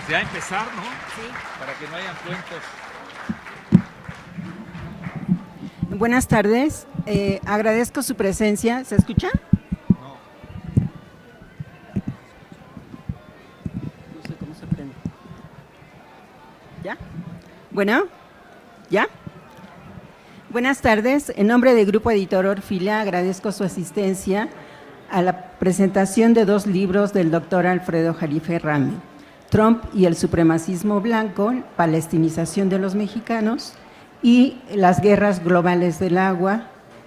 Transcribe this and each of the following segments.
Pues ya empezar, ¿no? Sí. Para que no hayan cuentos. Buenas tardes, agradezco su presencia. ¿Se escucha? No. No sé cómo se prende. ¿Ya? Bueno, ¿ya? Buenas tardes, en nombre del Grupo Editor Orfila agradezco su asistencia a la presentación de 2 libros del doctor Alfredo Jalife Rami, Trump y el supremacismo blanco, palestinización de los mexicanos, y las guerras globales del agua,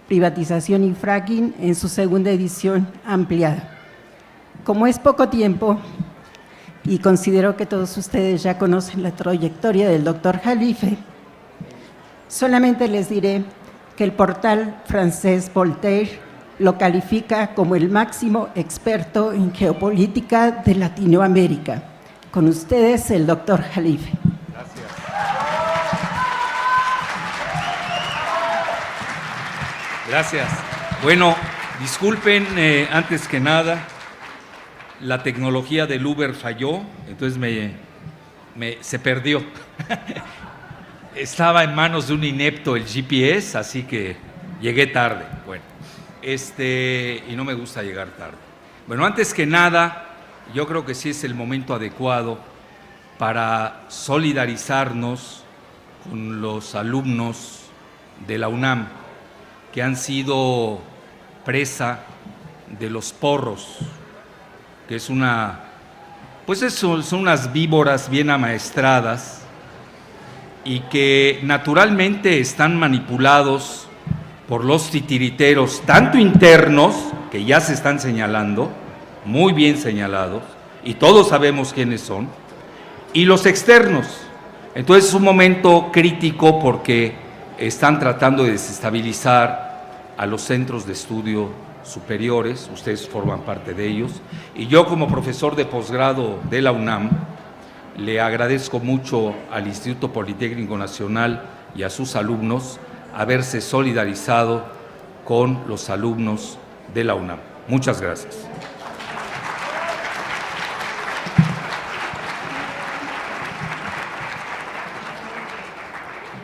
privatización y fracking, en su segunda edición ampliada. Como es poco tiempo y considero que todos ustedes ya conocen la trayectoria del doctor Jalife, solamente les diré que el portal francés Voltaire lo califica como el máximo experto en geopolítica de Latinoamérica. Con ustedes, el doctor Jalife. Gracias. Gracias. Bueno, disculpen, antes que nada, la tecnología del Uber falló, entonces se perdió. Estaba en manos de un inepto el GPS, así que llegué tarde. Bueno, y no me gusta llegar tarde. Bueno, antes que nada, yo creo que sí es el momento adecuado para solidarizarnos con los alumnos de la UNAM que han sido presa de los porros, que es son unas víboras bien amaestradas y que naturalmente están manipulados por los titiriteros, tanto internos, que ya se están señalando, muy bien señalados, y todos sabemos quiénes son, y los externos. Entonces es un momento crítico porque están tratando de desestabilizar a los centros de estudio superiores, ustedes forman parte de ellos, y yo como profesor de posgrado de la UNAM, le agradezco mucho al Instituto Politécnico Nacional y a sus alumnos haberse solidarizado con los alumnos de la UNAM. Muchas gracias.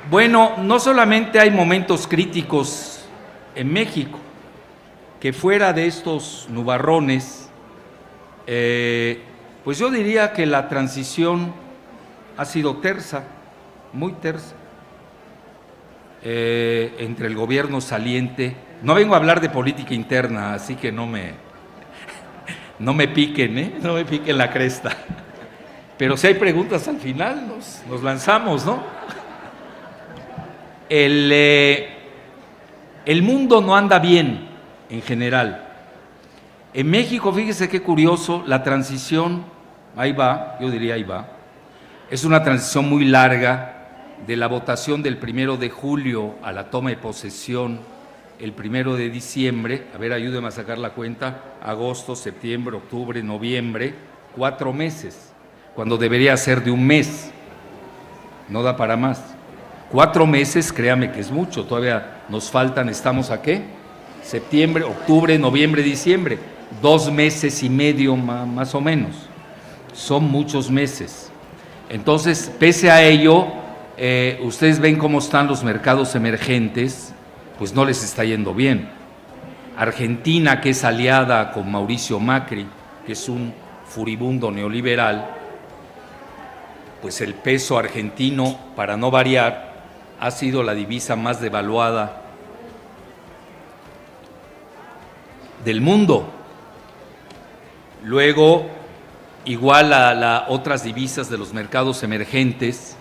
Bueno, no solamente hay momentos críticos en México, que fuera de estos nubarrones, pues yo diría que la transición ha sido tersa, muy tersa, entre el gobierno saliente. No vengo a hablar de política interna, así que no me piquen, no me piquen la cresta. Pero si hay preguntas al final, nos lanzamos, ¿no? El mundo no anda bien en general. En México, fíjese qué curioso, la transición, ahí va, yo diría ahí va, es una transición muy larga de la votación del 1 de julio a la toma de posesión el 1 de diciembre, a ver, ayúdeme a sacar la cuenta, agosto, septiembre, octubre, noviembre, 4 meses, cuando debería ser de 1 mes, no da para más. 4 meses, créame que es mucho, todavía nos faltan, ¿estamos a qué? Septiembre, octubre, noviembre, diciembre, 2 meses y medio más o menos, son muchos meses. Entonces, pese a ello, ustedes ven cómo están los mercados emergentes, pues no les está yendo bien. Argentina, que es aliada con Mauricio Macri, que es un furibundo neoliberal, pues el peso argentino, para no variar, ha sido la divisa más devaluada del mundo. Luego, igual a las otras divisas de los mercados emergentes,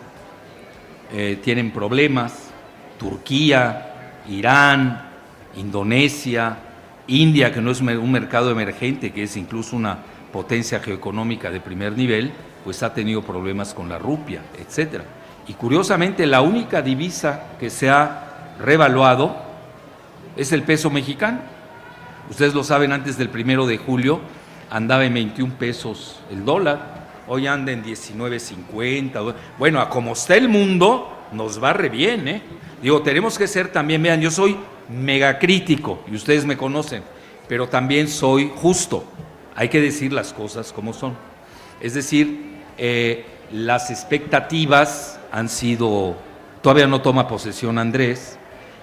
tienen problemas. Turquía, Irán, Indonesia, India, que no es un mercado emergente, que es incluso una potencia geoeconómica de primer nivel, pues ha tenido problemas con la rupia, etcétera. Y curiosamente, la única divisa que se ha revaluado es el peso mexicano. Ustedes lo saben, antes del 1 de julio andaba en 21 pesos el dólar, hoy anda en 19.50. Bueno, a como está el mundo, nos va re bien, ¿eh? Digo, tenemos que ser también, vean, yo soy mega crítico y ustedes me conocen, pero también soy justo. Hay que decir las cosas como son. Es decir, las expectativas han sido, todavía no toma posesión Andrés,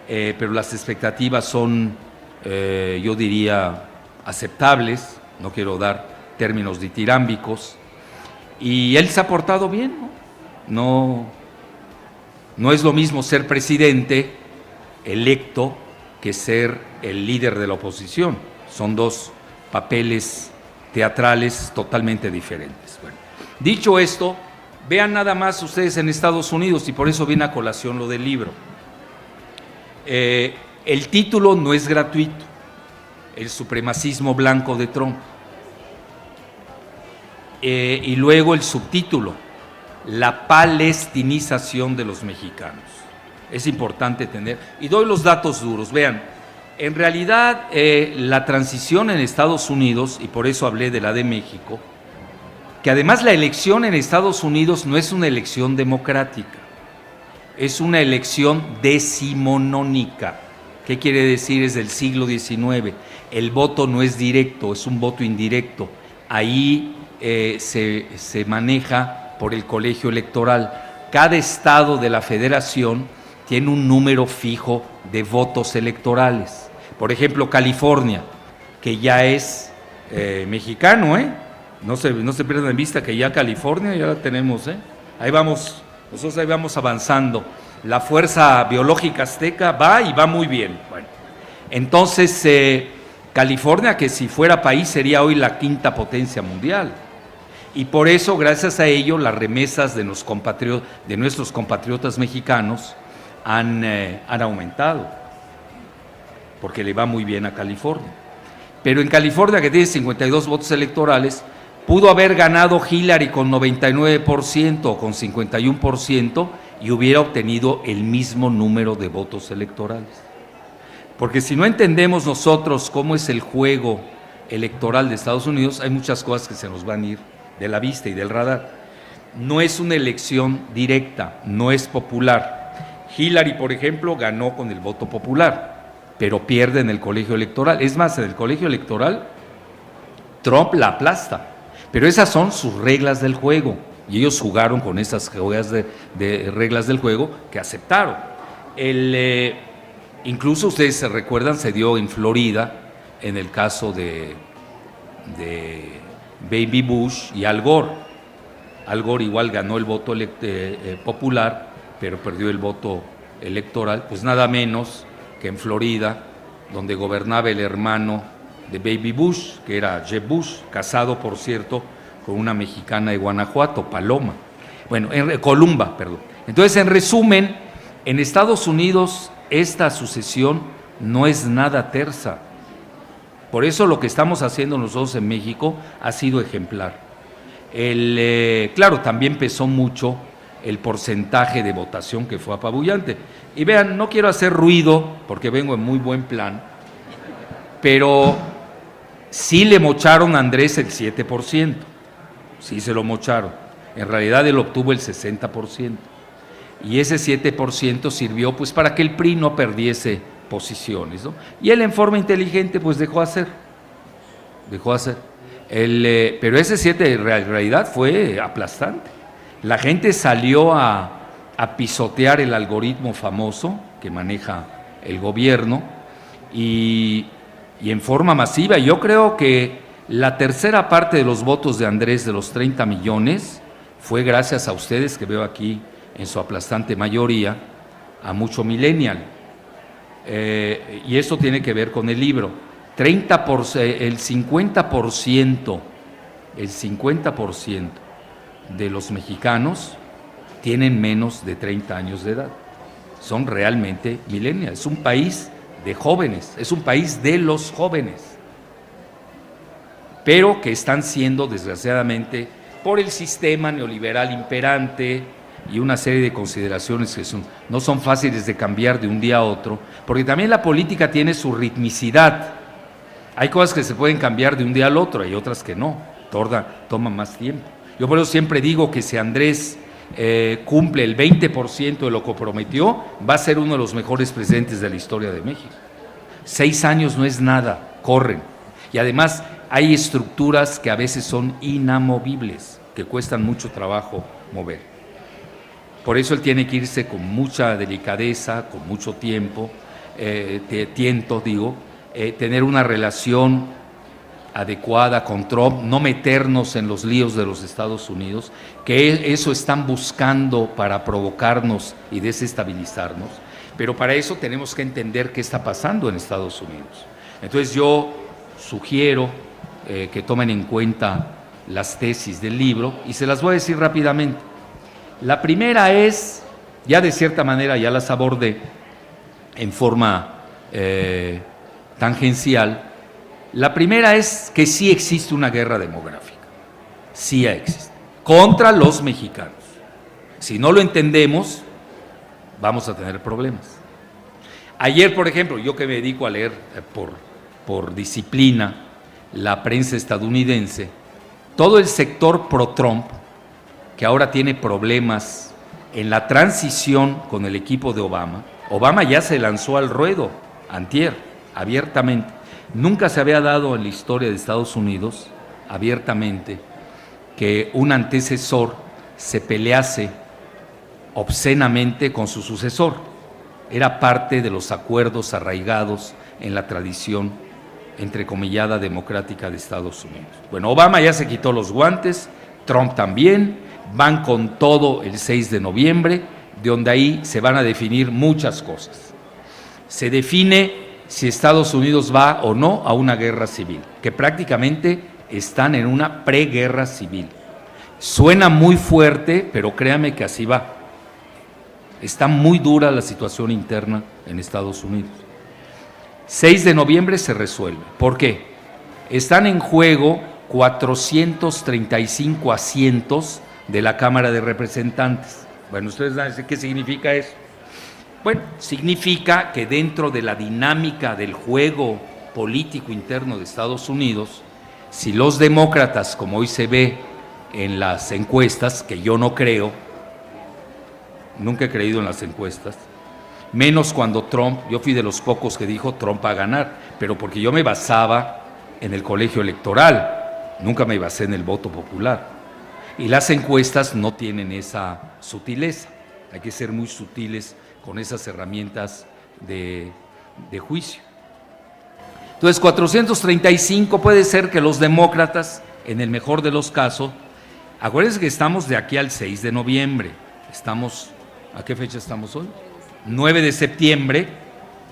pero las expectativas son, yo diría, aceptables, no quiero dar términos ditirámbicos, y él se ha portado bien, ¿no? No es lo mismo ser presidente electo que ser el líder de la oposición, son dos papeles teatrales totalmente diferentes. Bueno, dicho esto, vean nada más ustedes en Estados Unidos, y por eso viene a colación lo del libro. El título no es gratuito, el supremacismo blanco de Trump. Y luego el subtítulo, la palestinización de los mexicanos. Es importante tener, y doy los datos duros, vean, en realidad la transición en Estados Unidos, y por eso hablé de la de México, que además la elección en Estados Unidos no es una elección democrática, es una elección decimonónica. ¿Qué quiere decir? Es del siglo XIX. El voto no es directo, es un voto indirecto. Ahí se maneja por el colegio electoral. Cada estado de la federación tiene un número fijo de votos electorales. Por ejemplo, California, que ya es mexicano, no se pierdan de vista que ya California ya la tenemos, ahí vamos, nosotros ahí vamos avanzando. La fuerza biológica azteca va y va muy bien. Bueno, entonces California, que si fuera país sería hoy la quinta potencia mundial, y por eso, gracias a ello, las remesas de nuestros compatriotas mexicanos han aumentado, porque le va muy bien a California. Pero en California, que tiene 52 votos electorales, pudo haber ganado Hillary con 99% o con 51% y hubiera obtenido el mismo número de votos electorales. Porque si no entendemos nosotros cómo es el juego electoral de Estados Unidos, hay muchas cosas que se nos van a ir de la vista y del radar. No es una elección directa, no es popular. Hillary, por ejemplo, ganó con el voto popular, pero pierde en el colegio electoral. Es más, en el colegio electoral, Trump la aplasta. Pero esas son sus reglas del juego, y ellos jugaron con esas reglas del juego que aceptaron. Incluso ustedes se recuerdan, se dio en Florida, en el caso de Baby Bush y Al Gore. Al Gore igual ganó el voto popular, pero perdió el voto electoral, pues nada menos que en Florida, donde gobernaba el hermano de Baby Bush, que era Jeb Bush, casado, por cierto, con una mexicana de Guanajuato, Paloma. Bueno, Columba, perdón. Entonces, en resumen, en Estados Unidos esta sucesión no es nada tersa. Por eso lo que estamos haciendo nosotros en México ha sido ejemplar. Claro, también pesó mucho el porcentaje de votación, que fue apabullante. Y vean, no quiero hacer ruido porque vengo en muy buen plan, pero sí le mocharon a Andrés el 7%, sí se lo mocharon. En realidad él obtuvo el 60%, y ese 7% sirvió pues para que el PRI no perdiese posiciones, ¿no? Y él, en forma inteligente, pues dejó hacer. Pero ese 7 en realidad fue aplastante. La gente salió a pisotear el algoritmo famoso que maneja el gobierno, y en forma masiva. Yo creo que la tercera parte de los votos de Andrés, de los 30 millones, fue gracias a ustedes, que veo aquí en su aplastante mayoría, a mucho millennial. Y esto tiene que ver con el libro. El 50% de los mexicanos tienen menos de 30 años de edad. Son realmente millennials. Es un país de jóvenes, es un país de los jóvenes, pero que están siendo, desgraciadamente, por el sistema neoliberal imperante y una serie de consideraciones que no son fáciles de cambiar de un día a otro, porque también la política tiene su ritmicidad. Hay cosas que se pueden cambiar de un día al otro, hay otras que no, toma más tiempo. Yo por eso siempre digo que si Andrés cumple el 20% de lo que prometió, va a ser uno de los mejores presidentes de la historia de México. 6 años no es nada, corren. Y además hay estructuras que a veces son inamovibles, que cuestan mucho trabajo mover. Por eso él tiene que irse con mucha delicadeza, con mucho tiempo, tener una relación adecuada con Trump, no meternos en los líos de los Estados Unidos, que eso están buscando para provocarnos y desestabilizarnos, pero para eso tenemos que entender qué está pasando en Estados Unidos. Entonces yo sugiero que tomen en cuenta las tesis del libro y se las voy a decir rápidamente. La primera es, ya de cierta manera ya las abordé en forma tangencial. La primera es que sí existe una guerra demográfica, sí existe, contra los mexicanos. Si no lo entendemos, vamos a tener problemas. Ayer, por ejemplo, yo que me dedico a leer por disciplina la prensa estadounidense, todo el sector pro-Trump, que ahora tiene problemas en la transición con el equipo de Obama, Obama ya se lanzó al ruedo antier, abiertamente. Nunca se había dado en la historia de Estados Unidos, abiertamente, que un antecesor se pelease obscenamente con su sucesor. Era parte de los acuerdos arraigados en la tradición, entrecomillada, democrática de Estados Unidos. Bueno, Obama ya se quitó los guantes, Trump también, van con todo el 6 de noviembre, de donde ahí se van a definir muchas cosas. Se define si Estados Unidos va o no a una guerra civil, que prácticamente están en una preguerra civil. Suena muy fuerte, pero créame que así va. Está muy dura la situación interna en Estados Unidos. 6 de noviembre se resuelve. ¿Por qué? Están en juego 435 asientos de la Cámara de Representantes. Bueno, ustedes van a decir, ¿qué significa eso? Bueno, significa que dentro de la dinámica del juego político interno de Estados Unidos, si los demócratas, como hoy se ve en las encuestas, que yo no creo, nunca he creído en las encuestas, menos cuando Trump, yo fui de los pocos que dijo Trump va a ganar, pero porque yo me basaba en el colegio electoral, nunca me basé en el voto popular. Y las encuestas no tienen esa sutileza, hay que ser muy sutiles con esas herramientas de juicio. Entonces, 435 puede ser que los demócratas, en el mejor de los casos, acuérdense que estamos de aquí al 6 de noviembre, ¿a qué fecha estamos hoy? 9 de septiembre,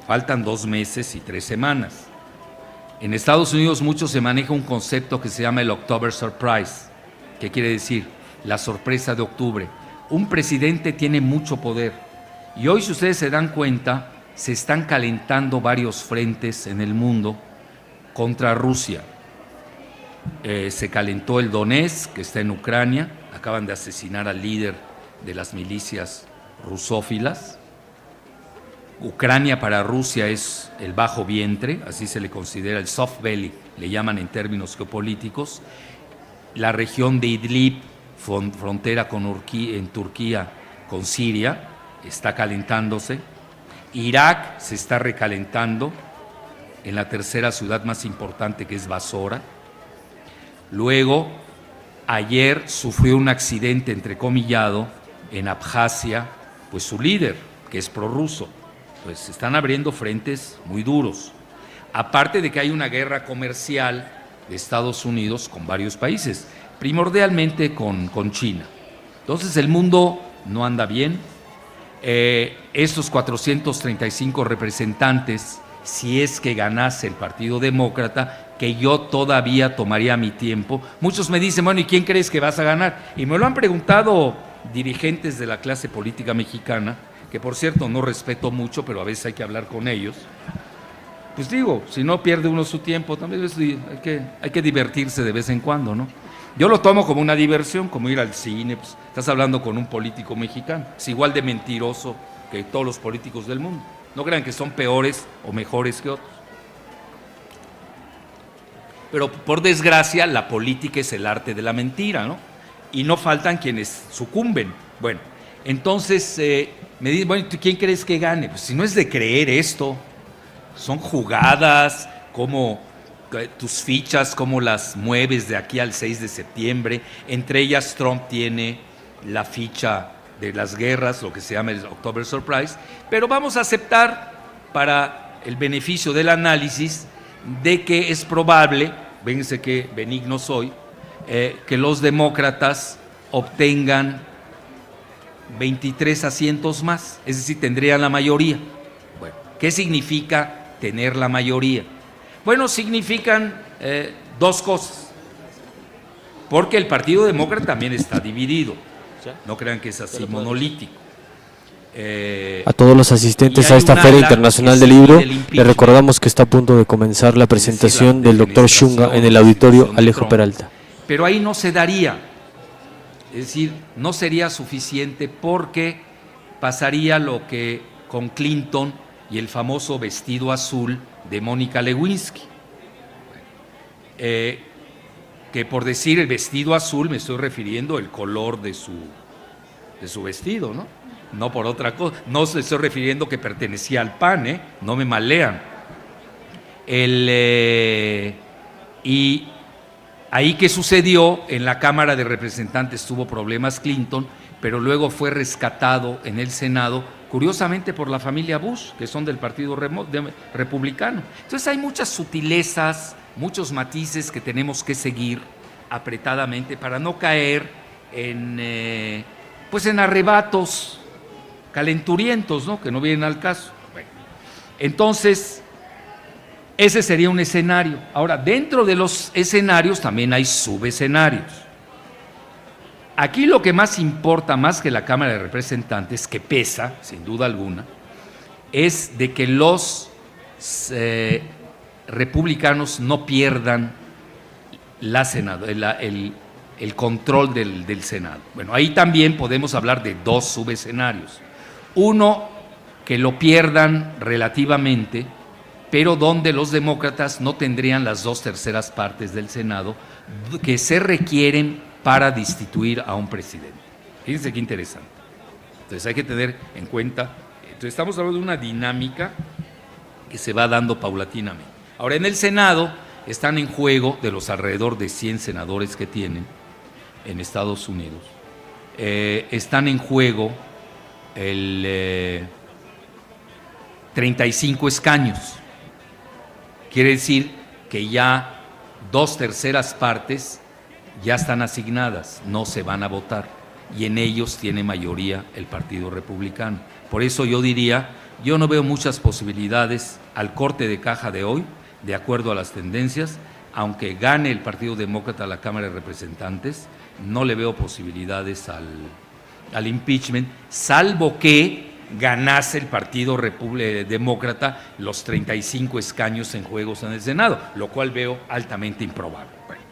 faltan 2 meses y 3 semanas. En Estados Unidos mucho se maneja un concepto que se llama el October Surprise. ¿Qué quiere decir? La sorpresa de octubre. Un presidente tiene mucho poder. Y hoy, si ustedes se dan cuenta, se están calentando varios frentes en el mundo contra Rusia. Se calentó el Donetsk, que está en Ucrania, acaban de asesinar al líder de las milicias rusófilas. Ucrania para Rusia es el bajo vientre, así se le considera, el soft belly, le llaman en términos geopolíticos. La región de Idlib, frontera en Turquía con Siria, está calentándose. Irak se está recalentando en la tercera ciudad más importante, que es Basora. Luego, ayer sufrió un accidente entrecomillado en Abjasia, pues su líder, que es prorruso. Pues se están abriendo frentes muy duros. Aparte de que hay una guerra comercial de Estados Unidos con varios países, primordialmente con China. Entonces el mundo no anda bien. Estos 435 representantes, si es que ganase el Partido Demócrata, que yo todavía tomaría mi tiempo. Muchos me dicen, bueno, ¿y quién crees que vas a ganar? Y me lo han preguntado dirigentes de la clase política mexicana, que por cierto no respeto mucho, pero a veces hay que hablar con ellos. Pues digo, si no pierde uno su tiempo, también hay que divertirse de vez en cuando, ¿no? Yo lo tomo como una diversión, como ir al cine, pues, estás hablando con un político mexicano, es igual de mentiroso que todos los políticos del mundo. No crean que son peores o mejores que otros. Pero por desgracia, la política es el arte de la mentira, ¿no? Y no faltan quienes sucumben. Bueno, entonces me dicen, bueno, ¿tú quién crees que gane? Pues si no es de creer esto, son jugadas, como tus fichas, cómo las mueves de aquí al 6 de septiembre. Entre ellas Trump tiene la ficha de las guerras, lo que se llama el October Surprise, pero vamos a aceptar para el beneficio del análisis de que es probable, vénganse que benigno soy, que los demócratas obtengan 23 asientos más, es decir, tendrían la mayoría. Bueno, ¿qué significa tener la mayoría? Bueno, significan dos cosas, porque el Partido Demócrata también está dividido, no crean que es así monolítico. A todos los asistentes a esta Feria Internacional del Libro, le recordamos que está a punto de comenzar la presentación del Dr. Shunga en el auditorio Alejo Peralta. Pero ahí no se daría, es decir, no sería suficiente porque pasaría lo que con Clinton y el famoso vestido azul de Mónica Lewinsky. Que por decir el vestido azul me estoy refiriendo al color de su vestido, ¿no? No por otra cosa, no se estoy refiriendo que pertenecía al PAN, no me malean. Y ahí que sucedió, en la Cámara de Representantes tuvo problemas Clinton, pero luego fue rescatado en el Senado, curiosamente por la familia Bush, que son del Partido Republicano. Entonces hay muchas sutilezas, muchos matices que tenemos que seguir apretadamente para no caer en arrebatos calenturientos, ¿no? Que no vienen al caso. Bueno, entonces, ese sería un escenario. Ahora, dentro de los escenarios también hay subescenarios. Aquí lo que más importa, más que la Cámara de Representantes, que pesa, sin duda alguna, es de que los republicanos no pierdan el control del Senado. Bueno, ahí también podemos hablar de dos subescenarios. Uno, que lo pierdan relativamente, pero donde los demócratas no tendrían las 2/3 partes del Senado que se requieren para destituir a un presidente. Fíjense qué interesante. Entonces hay que tener en cuenta, entonces estamos hablando de una dinámica que se va dando paulatinamente. Ahora, en el Senado están en juego, de los alrededor de 100 senadores que tienen en Estados Unidos, están en juego 35 escaños. Quiere decir que ya 2/3 partes ya están asignadas, no se van a votar, y en ellos tiene mayoría el Partido Republicano. Por eso yo diría, yo no veo muchas posibilidades al corte de caja de hoy, de acuerdo a las tendencias, aunque gane el Partido Demócrata a la Cámara de Representantes, no le veo posibilidades al impeachment, salvo que ganase el Partido Demócrata los 35 escaños en juegos en el Senado, lo cual veo altamente improbable. Bueno,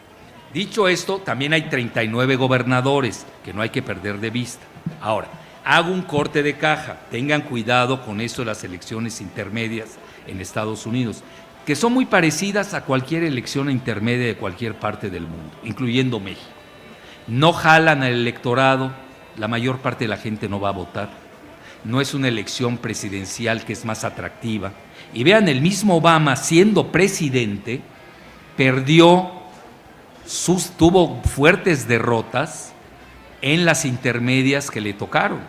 dicho esto, también hay 39 gobernadores que no hay que perder de vista. Ahora, hago un corte de caja, tengan cuidado con eso de las elecciones intermedias en Estados Unidos, que son muy parecidas a cualquier elección intermedia de cualquier parte del mundo, incluyendo México. No jalan al electorado, la mayor parte de la gente no va a votar. No es una elección presidencial que es más atractiva. Y vean, el mismo Obama, siendo presidente, tuvo fuertes derrotas en las intermedias que le tocaron.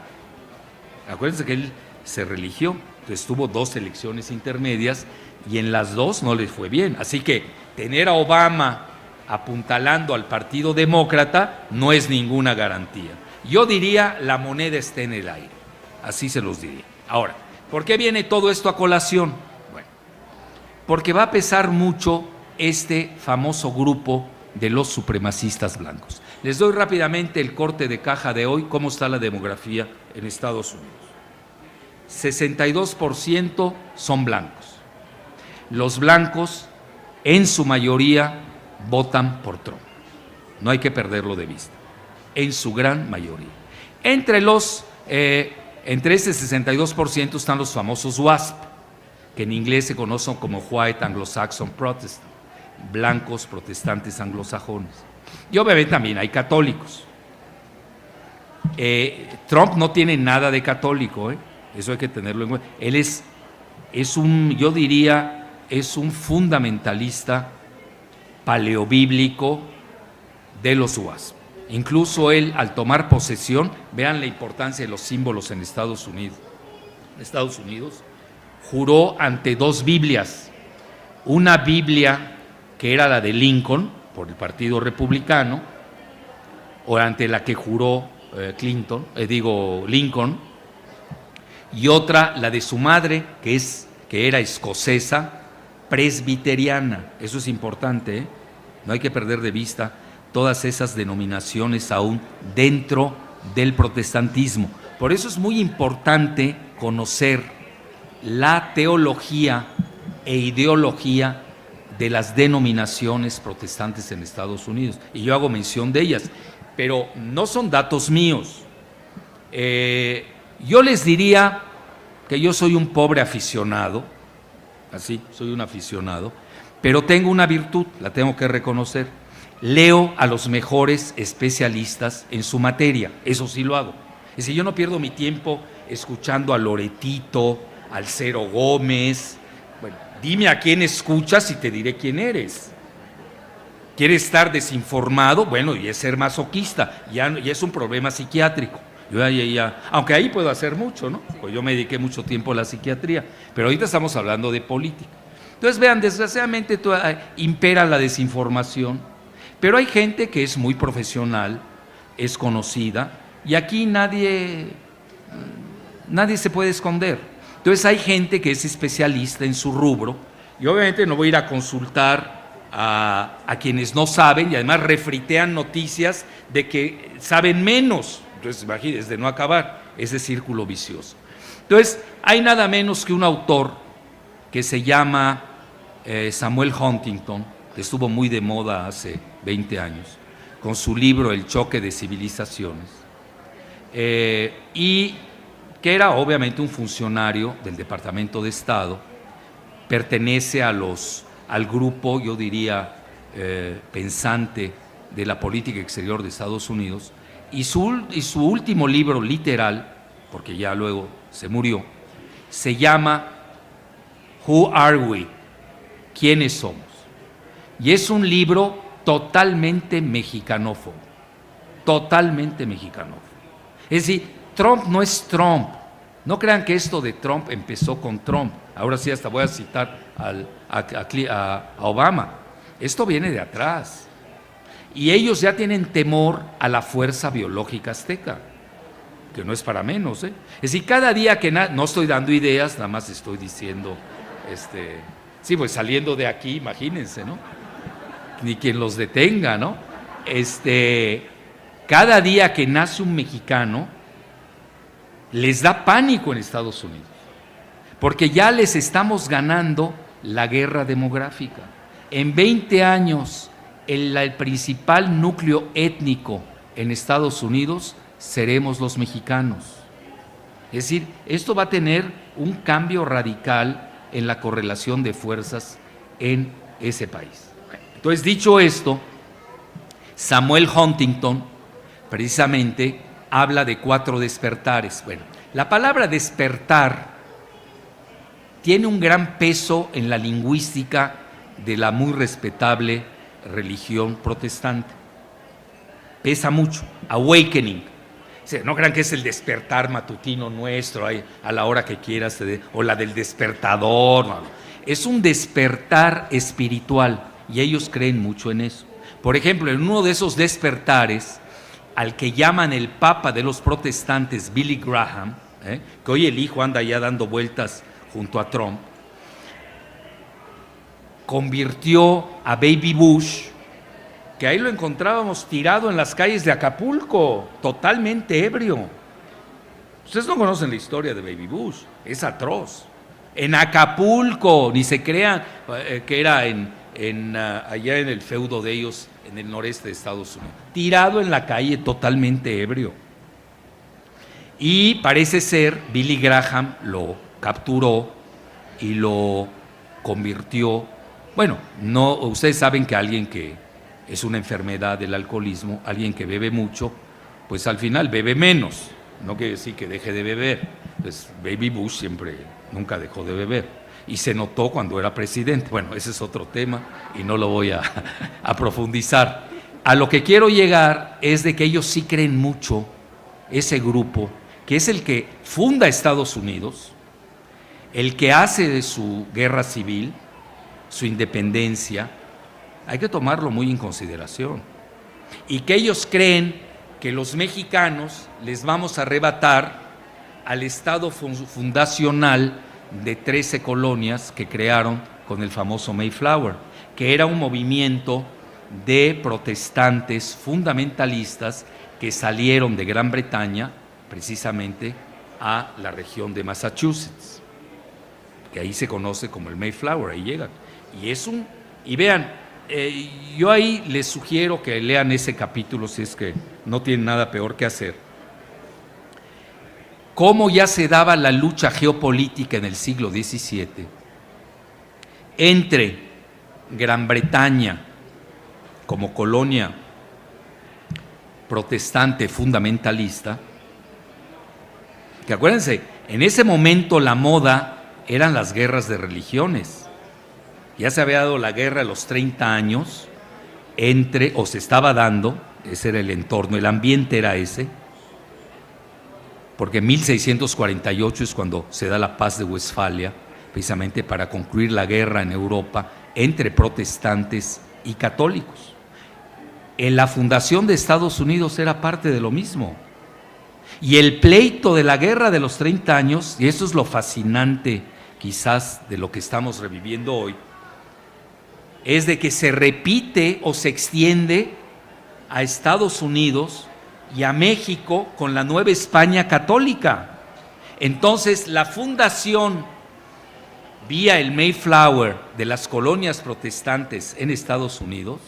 Acuérdense que él se religió, entonces tuvo 2 elecciones intermedias y en las 2 no le fue bien. Así que tener a Obama apuntalando al Partido Demócrata no es ninguna garantía. Yo diría, la moneda está en el aire, así se los diría. Ahora, ¿por qué viene todo esto a colación? Bueno, porque va a pesar mucho este famoso grupo de los supremacistas blancos. Les doy rápidamente el corte de caja de hoy, cómo está la demografía en Estados Unidos. 62% son blancos. Los blancos, en su mayoría, votan por Trump. No hay que perderlo de vista. En su gran mayoría. Entre ese 62% están los famosos WASP, que en inglés se conocen como White Anglo-Saxon Protestant, blancos protestantes anglosajones. Y obviamente también hay católicos. Trump no tiene nada de católico, eso hay que tenerlo en cuenta. Él es yo diría, es un fundamentalista paleobíblico de los WASP. Incluso él, al tomar posesión, vean la importancia de los símbolos en Estados Unidos. Juró ante 2 Biblias. Una Biblia que era la de Lincoln, por el Partido Republicano, o ante la que juró Lincoln, y otra, la de su madre, que era escocesa, presbiteriana. Eso es importante, ¿eh? No hay que perder de vista todas esas denominaciones aún dentro del protestantismo. Por eso es muy importante conocer la teología e ideología de las denominaciones protestantes en Estados Unidos. Y yo hago mención de ellas, pero no son datos míos. Yo les diría que yo soy un pobre aficionado, así, soy un aficionado, pero tengo una virtud, la tengo que reconocer. Leo a los mejores especialistas en su materia, eso sí lo hago. Es decir, yo no pierdo mi tiempo escuchando a Loretito, al Cero Gómez. Bueno, dime a quién escuchas y te diré quién eres. ¿Quieres estar desinformado? Bueno, y es ser masoquista, ya es un problema psiquiátrico. Yo aunque ahí puedo hacer mucho, ¿no? Pues yo me dediqué mucho tiempo a la psiquiatría, pero ahorita estamos hablando de política. Entonces, vean, desgraciadamente impera la desinformación, pero hay gente que es muy profesional, es conocida, y aquí nadie se puede esconder. Entonces hay gente que es especialista en su rubro, y obviamente no voy a ir a consultar a quienes no saben, y además refritean noticias de que saben menos. Entonces, imagínense, de no acabar ese círculo vicioso. Entonces, hay nada menos que un autor que se llama Samuel Huntington, que estuvo muy de moda hace 20 años, con su libro El choque de civilizaciones, y que era obviamente un funcionario del Departamento de Estado, pertenece al grupo, yo diría, pensante de la política exterior de Estados Unidos, y su último libro literal, porque ya luego se murió, se llama Who Are We? ¿Quiénes somos? Y es un libro totalmente mexicanófobo, totalmente mexicanófobo. Es decir, Trump no es Trump. No crean que esto de Trump empezó con Trump. Ahora sí, hasta voy a citar a Obama. Esto viene de atrás. Y ellos ya tienen temor a la fuerza biológica azteca, que no es para menos, ¿eh? Es decir, cada día que no estoy dando ideas, nada más estoy diciendo, sí, pues saliendo de aquí, imagínense, ¿no? Ni quien los detenga, ¿no? Cada día que nace un mexicano, les da pánico en Estados Unidos, porque ya les estamos ganando la guerra demográfica. En 20 años, el principal núcleo étnico en Estados Unidos seremos los mexicanos. Es decir, esto va a tener un cambio radical en la correlación de fuerzas en ese país. Entonces, dicho esto, Samuel Huntington precisamente habla de 4 despertares. Bueno, la palabra despertar tiene un gran peso en la lingüística de la muy respetable religión protestante. Pesa mucho. Awakening. No crean que es el despertar matutino nuestro a la hora que quieras, o la del despertador. No. Es un despertar espiritual y ellos creen mucho en eso. Por ejemplo, en uno de esos despertares, al que llaman el Papa de los protestantes, Billy Graham, que hoy el hijo anda ya dando vueltas junto a Trump, convirtió a Baby Bush, que ahí lo encontrábamos tirado en las calles de Acapulco, totalmente ebrio. Ustedes no conocen la historia de Baby Bush, es atroz. En Acapulco, ni se crean que era allá en el feudo de ellos, en el noreste de Estados Unidos, tirado en la calle, totalmente ebrio. Y parece ser, Billy Graham lo capturó y lo convirtió. Bueno, no, ustedes saben que alguien que es una enfermedad del alcoholismo, alguien que bebe mucho, pues al final bebe menos, no quiere decir que deje de beber. Pues Baby Bush nunca dejó de beber, y se notó cuando era presidente. Bueno, ese es otro tema y no lo voy a profundizar. a lo que quiero llegar es de que ellos sí creen mucho, ese grupo, que es el que funda Estados Unidos, el que hace de su guerra civil, su independencia, hay que tomarlo muy en consideración. Y que ellos creen que los mexicanos les vamos a arrebatar al Estado fundacional de 13 colonias que crearon con el famoso Mayflower, que era un movimiento de protestantes fundamentalistas que salieron de Gran Bretaña precisamente a la región de Massachusetts, que ahí se conoce como el Mayflower, ahí llegan. Y vean, yo ahí les sugiero que lean ese capítulo si es que no tienen nada peor que hacer. Cómo ya se daba la lucha geopolítica en el siglo XVII entre Gran Bretaña como colonia protestante fundamentalista, que acuérdense, en ese momento la moda eran las guerras de religiones. Ya se había dado la guerra a los 30 años, o se estaba dando, ese era el entorno, el ambiente era ese, porque en 1648 es cuando se da la paz de Westfalia, precisamente para concluir la guerra en Europa entre protestantes y católicos. En la fundación de Estados Unidos era parte de lo mismo. Y el pleito de la guerra de los 30 años, y eso es lo fascinante quizás de lo que estamos reviviendo hoy, es de que se repite o se extiende a Estados Unidos y a México con la Nueva España católica. Entonces, la fundación vía el Mayflower de las colonias protestantes en Estados Unidos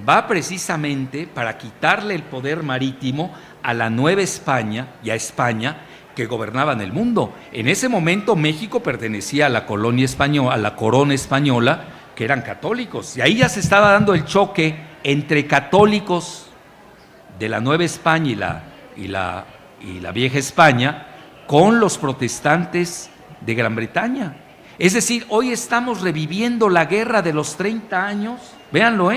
va precisamente para quitarle el poder marítimo a la Nueva España y a España que gobernaban el mundo. En ese momento México pertenecía a la colonia española, a la corona española, que eran católicos, y ahí ya se estaba dando el choque entre católicos de la Nueva España y la Vieja España con los protestantes de Gran Bretaña. Es decir, hoy estamos reviviendo la guerra de los 30 años, véanlo,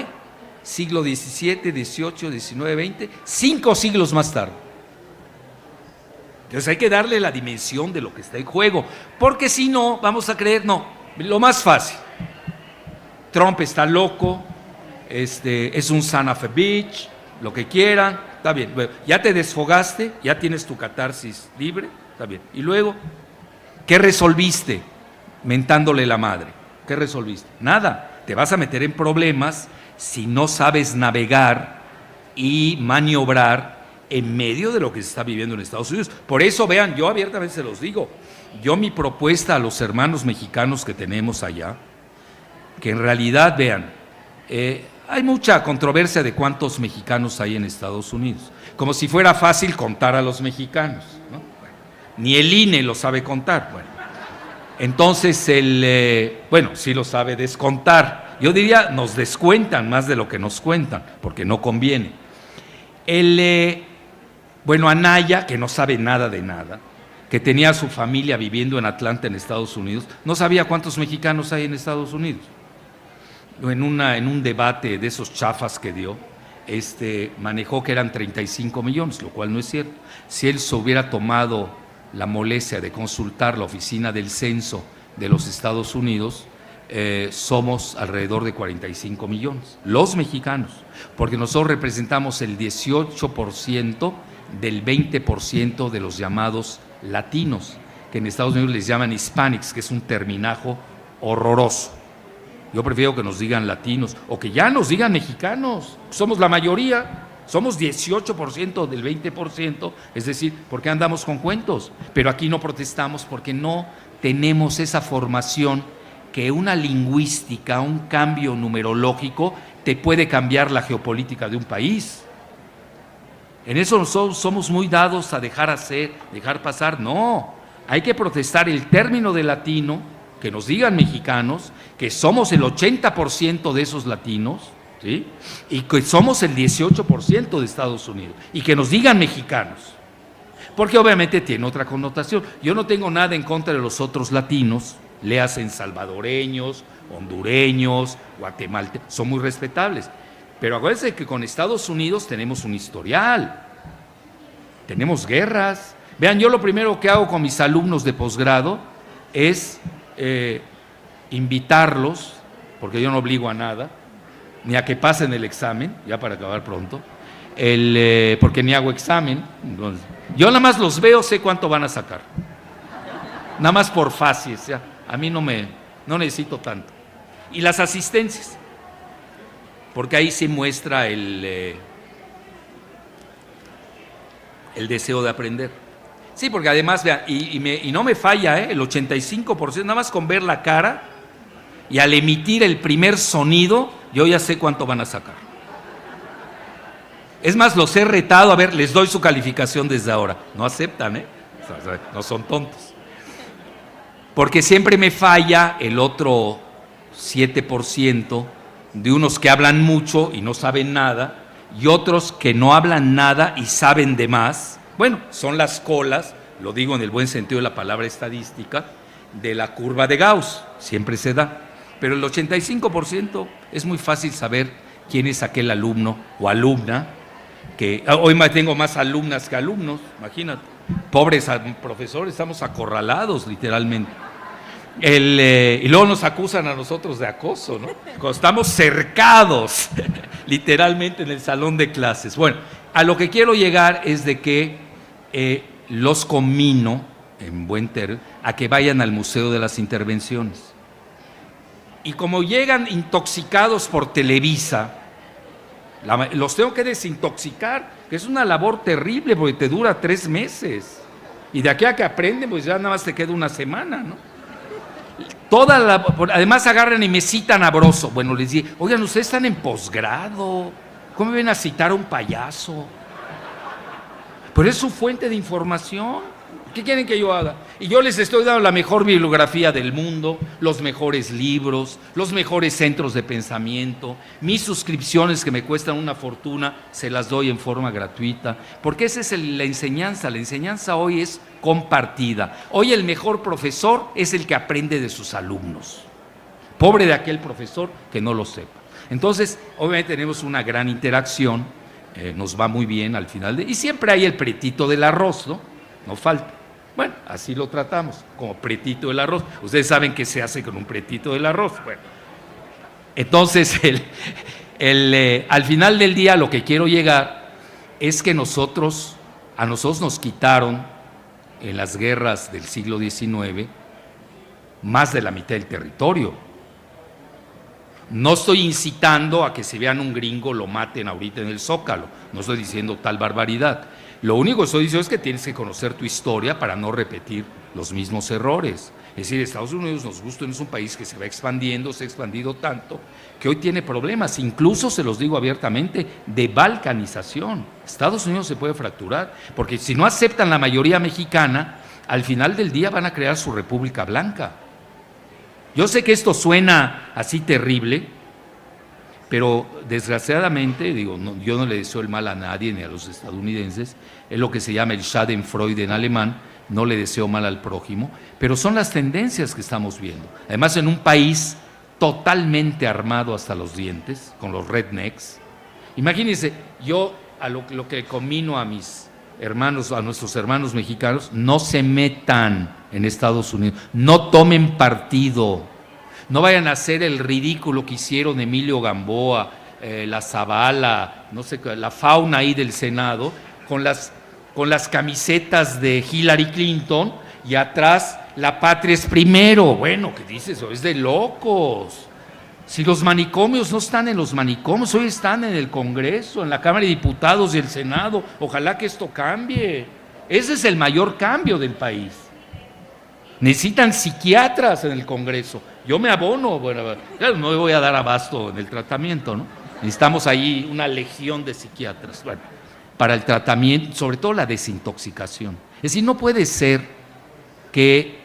siglo XVII, XVIII, XIX, XX, 5 siglos más tarde. Entonces hay que darle la dimensión de lo que está en juego, porque si no, vamos a creer, no, lo más fácil, Trump está loco, es un son of a bitch, lo que quieran, está bien, bueno, ya te desfogaste, ya tienes tu catarsis libre, está bien, y luego, ¿qué resolviste? Mentándole la madre, ¿qué resolviste? Nada, te vas a meter en problemas si no sabes navegar y maniobrar en medio de lo que se está viviendo en Estados Unidos. Por eso, vean, yo abiertamente se los digo, mi propuesta a los hermanos mexicanos que tenemos allá, que en realidad, vean, hay mucha controversia de cuántos mexicanos hay en Estados Unidos, como si fuera fácil contar a los mexicanos, ¿no? Bueno, ni el INE lo sabe contar, bueno. Entonces, sí lo sabe descontar. Yo diría, nos descuentan más de lo que nos cuentan, porque no conviene. Anaya, que no sabe nada de nada, que tenía a su familia viviendo en Atlanta, en Estados Unidos, no sabía cuántos mexicanos hay en Estados Unidos. En un debate de esos chafas que dio, manejó que eran 35 millones, lo cual no es cierto. Si él se hubiera tomado la molestia de consultar la oficina del censo de los Estados Unidos, somos alrededor de 45 millones, los mexicanos, porque nosotros representamos el 18% del 20% de los llamados latinos, que en Estados Unidos les llaman hispanics, que es un terminajo horroroso. Yo prefiero que nos digan latinos, o que ya nos digan mexicanos, somos la mayoría. Somos 18% del 20%, es decir, ¿por qué andamos con cuentos? Pero aquí no protestamos porque no tenemos esa formación que una lingüística, un cambio numerológico, te puede cambiar la geopolítica de un país. En eso nosotros somos muy dados a dejar hacer, dejar pasar. No, hay que protestar el término de latino, que nos digan mexicanos, que somos el 80% de esos latinos, ¿sí? Y que somos el 18% de Estados Unidos, y que nos digan mexicanos, porque obviamente tiene otra connotación. Yo no tengo nada en contra de los otros latinos, léasen salvadoreños, hondureños, guatemaltecos, son muy respetables, Pero acuérdense que con Estados Unidos tenemos un historial, tenemos guerras. Vean, yo lo primero que hago con mis alumnos de posgrado es invitarlos, porque yo no obligo a nada, ni a que pasen el examen, ya para acabar pronto, porque ni hago examen. Entonces, yo nada más los veo, sé cuánto van a sacar. Nada más por facies, ya. A mí no necesito tanto. Y las asistencias, porque ahí se muestra el deseo de aprender. Sí, porque además, vean, y no me falla, el 85%, nada más con ver la cara y al emitir el primer sonido, yo ya sé cuánto van a sacar. Es más, los he retado, a ver, les doy su calificación desde ahora. No aceptan, no son tontos. Porque siempre me falla el otro 7% de unos que hablan mucho y no saben nada, y otros que no hablan nada y saben de más. Bueno, son las colas, lo digo en el buen sentido de la palabra estadística, de la curva de Gauss, siempre se da. Pero el 85% es muy fácil saber quién es aquel alumno o alumna, que hoy tengo más alumnas que alumnos, imagínate. Pobres profesores, estamos acorralados literalmente. Y luego nos acusan a nosotros de acoso, ¿no? Cuando estamos cercados literalmente en el salón de clases. Bueno, a lo que quiero llegar es de que los conmino, en buen término, a que vayan al Museo de las Intervenciones. Y como llegan intoxicados por Televisa, los tengo que desintoxicar, que es una labor terrible porque te dura 3 meses. Y de aquí a que aprenden, pues ya nada más te queda una semana, ¿no? Además agarran y me citan a Broso. Bueno, les dije, oigan, ustedes están en posgrado, ¿cómo me ven a citar a un payaso? Pero es su fuente de información. ¿Qué quieren que yo haga? Y yo les estoy dando la mejor bibliografía del mundo, los mejores libros, los mejores centros de pensamiento, mis suscripciones que me cuestan una fortuna, se las doy en forma gratuita, porque esa es la enseñanza hoy es compartida. Hoy el mejor profesor es el que aprende de sus alumnos. Pobre de aquel profesor que no lo sepa. Entonces, obviamente tenemos una gran interacción, nos va muy bien al final, y siempre hay el pretito del arroz, ¿no? No falta. Bueno, así lo tratamos, como pretito del arroz. Ustedes saben qué se hace con un pretito del arroz. Bueno, entonces, al final del día lo que quiero llegar es que a nosotros nos quitaron en las guerras del siglo XIX más de la mitad del territorio. No estoy incitando a que si vean un gringo lo maten ahorita en el Zócalo, no estoy diciendo tal barbaridad. Lo único que estoy diciendo es que tienes que conocer tu historia para no repetir los mismos errores. Es decir, Estados Unidos, nos gusta, es un país que se va expandiendo, se ha expandido tanto, que hoy tiene problemas, incluso se los digo abiertamente, de balcanización. Estados Unidos se puede fracturar, porque si no aceptan la mayoría mexicana, al final del día van a crear su República Blanca. Yo sé que esto suena así terrible, pero desgraciadamente, digo, yo no le deseo el mal a nadie ni a los estadounidenses, es lo que se llama el Schadenfreude en alemán, no le deseo mal al prójimo, pero son las tendencias que estamos viendo. Además, en un país totalmente armado hasta los dientes, con los rednecks. Imagínense, yo a lo que conmino a mis hermanos, a nuestros hermanos mexicanos, no se metan en Estados Unidos, no tomen partido. No vayan a hacer el ridículo que hicieron Emilio Gamboa, la Zavala, no sé, la fauna ahí del Senado, con las camisetas de Hillary Clinton y atrás la patria es primero. Bueno, ¿qué dices? Eso es de locos. Si los manicomios no están en los manicomios, hoy están en el Congreso, en la Cámara de Diputados y el Senado. Ojalá que esto cambie. Ese es el mayor cambio del país. Necesitan psiquiatras en el Congreso. Yo me abono, bueno, claro, no me voy a dar abasto en el tratamiento, ¿no? Necesitamos ahí una legión de psiquiatras, bueno, para el tratamiento, sobre todo la desintoxicación. Es decir, no puede ser que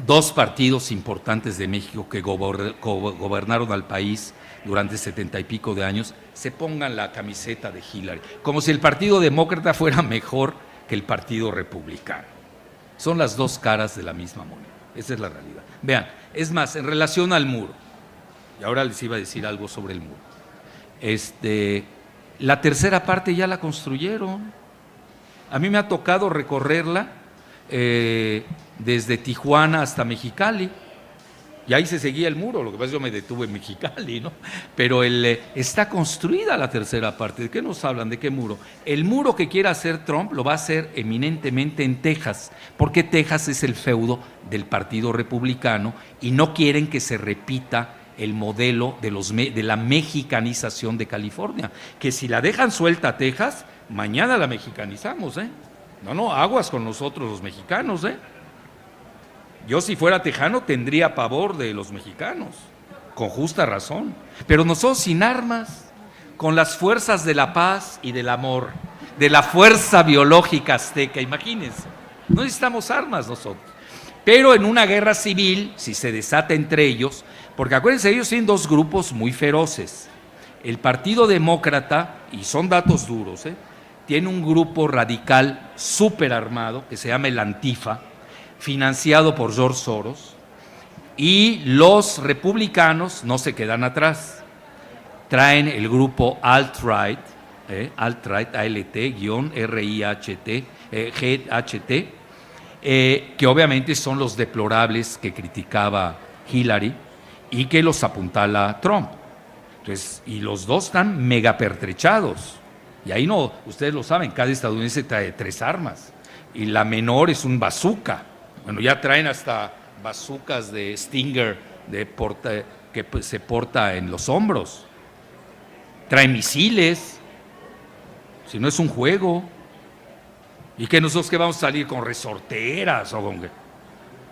2 partidos importantes de México que gobernaron al país durante 70 y pico de años se pongan la camiseta de Hillary, como si el Partido Demócrata fuera mejor que el Partido Republicano. Son las 2 caras de la misma moneda, esa es la realidad. Vean, es más, en relación al muro, y ahora les iba a decir algo sobre el muro, La tercera parte ya la construyeron. A mí me ha tocado recorrerla desde Tijuana hasta Mexicali. Y ahí se seguía el muro, lo que pasa es que yo me detuve en Mexicali, ¿no? Pero está construida la tercera parte. ¿De qué nos hablan? ¿De qué muro? El muro que quiere hacer Trump lo va a hacer eminentemente en Texas, porque Texas es el feudo del Partido Republicano y no quieren que se repita el modelo de la mexicanización de California, que si la dejan suelta a Texas, mañana la mexicanizamos, ¿eh? No, aguas con nosotros los mexicanos, ¿eh? Yo si fuera tejano tendría pavor de los mexicanos, con justa razón. Pero nosotros sin armas, con las fuerzas de la paz y del amor, de la fuerza biológica azteca, imagínense, no necesitamos armas nosotros. Pero en una guerra civil, si se desata entre ellos, porque acuérdense, ellos tienen dos grupos muy feroces. El Partido Demócrata, y son datos duros, tiene un grupo radical súper armado que se llama el Antifa, financiado por George Soros, y los republicanos no se quedan atrás. Traen el grupo alt-right, ALT-RIHT, GHT, que obviamente son los deplorables que criticaba Hillary y que los apuntala Trump. Entonces, y los dos están mega pertrechados. Y ahí no, ustedes lo saben, cada estadounidense trae 3 armas. Y la menor es un bazooka. Bueno, ya traen hasta bazucas de Stinger que se porta en los hombros. Traen misiles, si no es un juego. ¿Y que nosotros que vamos a salir con resorteras o con qué?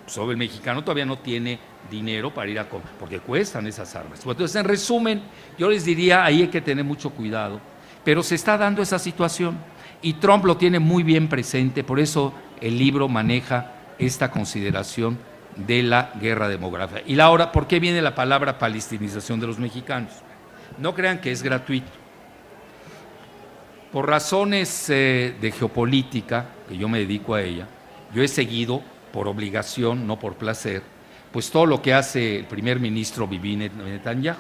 Pues el mexicano todavía no tiene dinero para ir a comprar, porque cuestan esas armas. Entonces, en resumen, yo les diría, ahí hay que tener mucho cuidado, pero se está dando esa situación y Trump lo tiene muy bien presente, por eso el libro maneja esta consideración de la guerra demográfica. Y ahora, ¿por qué viene la palabra palestinización de los mexicanos? No crean que es gratuito. Por razones de geopolítica, que yo me dedico a ella, yo he seguido por obligación, no por placer, pues todo lo que hace el primer ministro Bibi Netanyahu,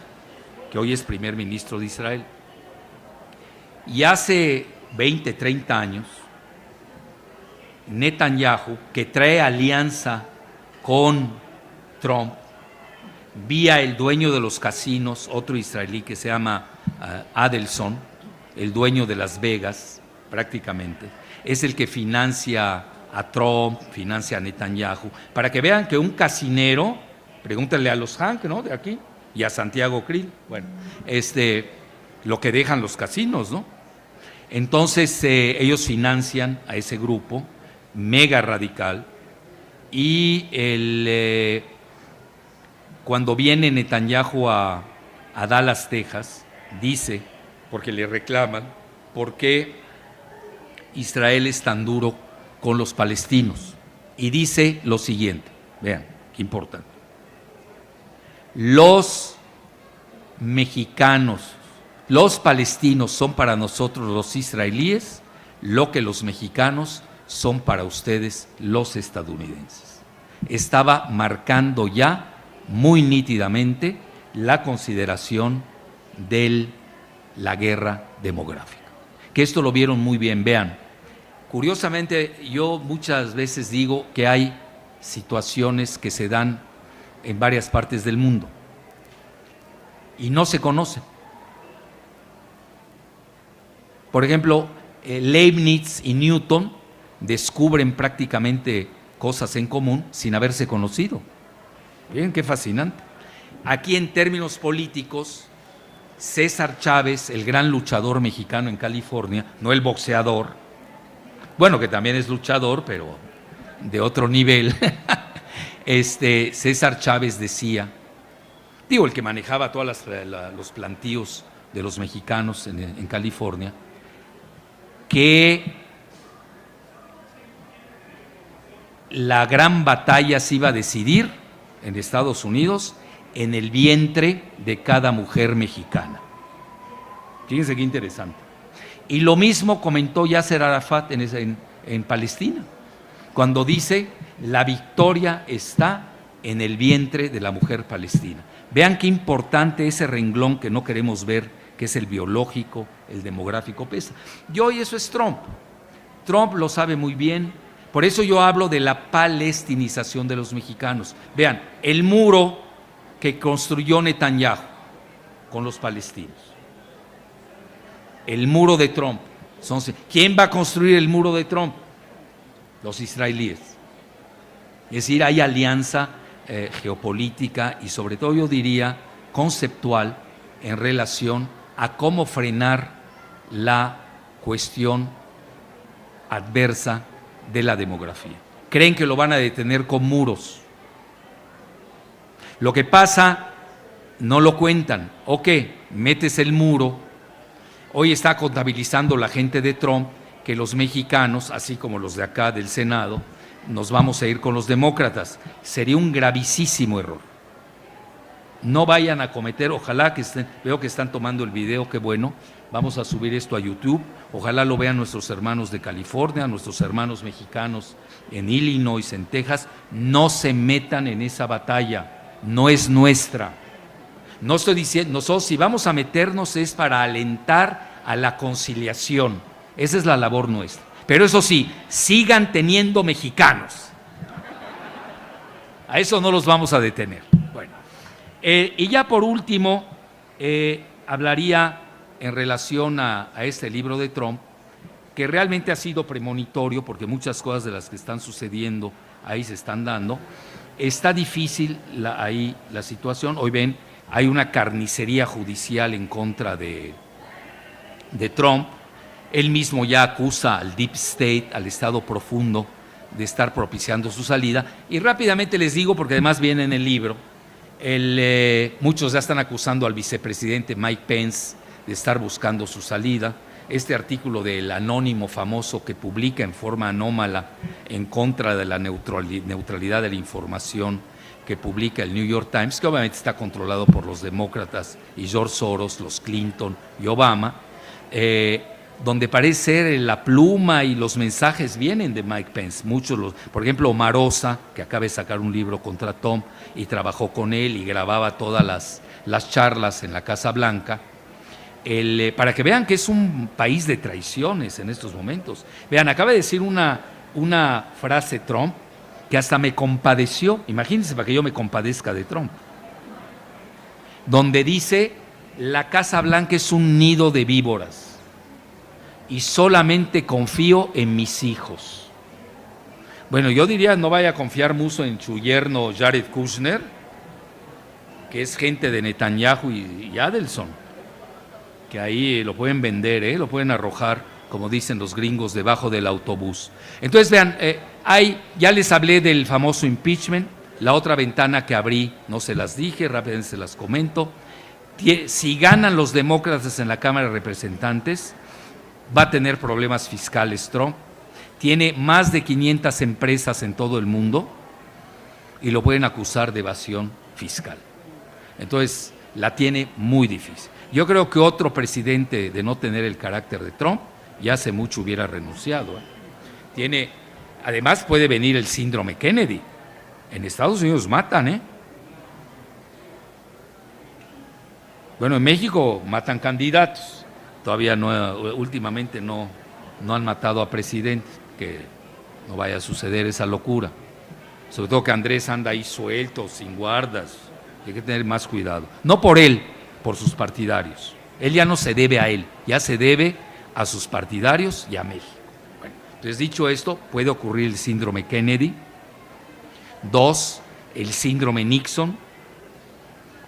que hoy es primer ministro de Israel. Y hace 20, 30 años, Netanyahu, que trae alianza con Trump, vía el dueño de los casinos, otro israelí que se llama Adelson, el dueño de Las Vegas, prácticamente, es el que financia a Trump, financia a Netanyahu, para que vean que un casinero, pregúntenle a los Hank, ¿no?, de aquí, y a Santiago Krill, bueno, lo que dejan los casinos, ¿no? Entonces ellos financian a ese grupo mega radical y cuando viene Netanyahu a Dallas, Texas, dice, porque le reclaman, ¿por qué Israel es tan duro con los palestinos? Y dice lo siguiente, vean, qué importante. Los mexicanos, los palestinos son para nosotros los israelíes lo que los mexicanos son para ustedes los estadounidenses. Estaba marcando ya muy nítidamente la consideración de la guerra demográfica. Que esto lo vieron muy bien, vean. Curiosamente, yo muchas veces digo que hay situaciones que se dan en varias partes del mundo y no se conocen. Por ejemplo, Leibniz y Newton descubren prácticamente cosas en común sin haberse conocido. Miren qué fascinante. Aquí en términos políticos, César Chávez, el gran luchador mexicano en California, no el boxeador, bueno, que también es luchador, pero de otro nivel, César Chávez decía, el que manejaba todos los plantíos de los mexicanos en California, que la gran batalla se iba a decidir en Estados Unidos en el vientre de cada mujer mexicana. Fíjense qué interesante. Y lo mismo comentó Yasser Arafat en Palestina, cuando dice, la victoria está en el vientre de la mujer palestina. Vean qué importante ese renglón que no queremos ver que es el biológico, el demográfico, pesa. Y hoy eso es Trump. Trump lo sabe muy bien. Por eso yo hablo de la palestinización de los mexicanos. Vean, el muro que construyó Netanyahu con los palestinos. El muro de Trump. ¿Quién va a construir el muro de Trump? Los israelíes. Es decir, hay alianza geopolítica y sobre todo yo diría conceptual en relación a cómo frenar la cuestión adversa de la demografía. Creen que lo van a detener con muros. Lo que pasa, no lo cuentan. Ok, metes el muro. Hoy está contabilizando la gente de Trump que los mexicanos, así como los de acá del Senado, nos vamos a ir con los demócratas. Sería un gravísimo error. No vayan a cometer, ojalá que estén, veo que están tomando el video, qué bueno, vamos a subir esto a YouTube, ojalá lo vean nuestros hermanos de California, nuestros hermanos mexicanos en Illinois, en Texas, no se metan en esa batalla, no es nuestra. No estoy diciendo, nosotros si vamos a meternos es para alentar a la conciliación, esa es la labor nuestra. Pero eso sí, sigan teniendo mexicanos. A eso no los vamos a detener. Bueno, y ya por último, hablaría en relación a este libro de Trump, que realmente ha sido premonitorio, porque muchas cosas de las que están sucediendo ahí se están dando. Está difícil ahí la situación. Hoy ven, hay una carnicería judicial en contra de Trump. Él mismo ya acusa al Deep State, al Estado profundo, de estar propiciando su salida. Y rápidamente les digo, porque además viene en el libro, muchos ya están acusando al vicepresidente Mike Pence de estar buscando su salida. Este artículo del anónimo famoso que publica en forma anómala en contra de la neutralidad de la información que publica el New York Times, que obviamente está controlado por los demócratas y George Soros, los Clinton y Obama, donde parece ser la pluma y los mensajes vienen de Mike Pence. Muchos, por ejemplo, Omarosa, que acaba de sacar un libro contra Trump y trabajó con él y grababa todas las charlas en la Casa Blanca, para que vean que es un país de traiciones en estos momentos. Vean, acaba de decir una frase Trump que hasta me compadeció, imagínense para que yo me compadezca de Trump, donde dice, la Casa Blanca es un nido de víboras y solamente confío en mis hijos. Bueno, yo diría no vaya a confiar mucho en su yerno Jared Kushner, que es gente de Netanyahu y Adelson, que ahí lo pueden vender, lo pueden arrojar, como dicen los gringos, debajo del autobús. Entonces vean, ya les hablé del famoso impeachment, la otra ventana que abrí, no se las dije, rápidamente se las comento. Si ganan los demócratas en la Cámara de Representantes, va a tener problemas fiscales Trump, tiene más de 500 empresas en todo el mundo y lo pueden acusar de evasión fiscal. Entonces, la tiene muy difícil. Yo creo que otro presidente de no tener el carácter de Trump, ya hace mucho hubiera renunciado. Además puede venir el síndrome Kennedy. En Estados Unidos matan, Bueno, en México matan candidatos. Todavía últimamente no han matado a presidentes, que no vaya a suceder esa locura. Sobre todo que Andrés anda ahí suelto, sin guardas, hay que tener más cuidado. No por él, por sus partidarios. Él ya no se debe a él, ya se debe a sus partidarios y a México. Bueno, entonces dicho esto, puede ocurrir el síndrome Kennedy. 2, el síndrome Nixon,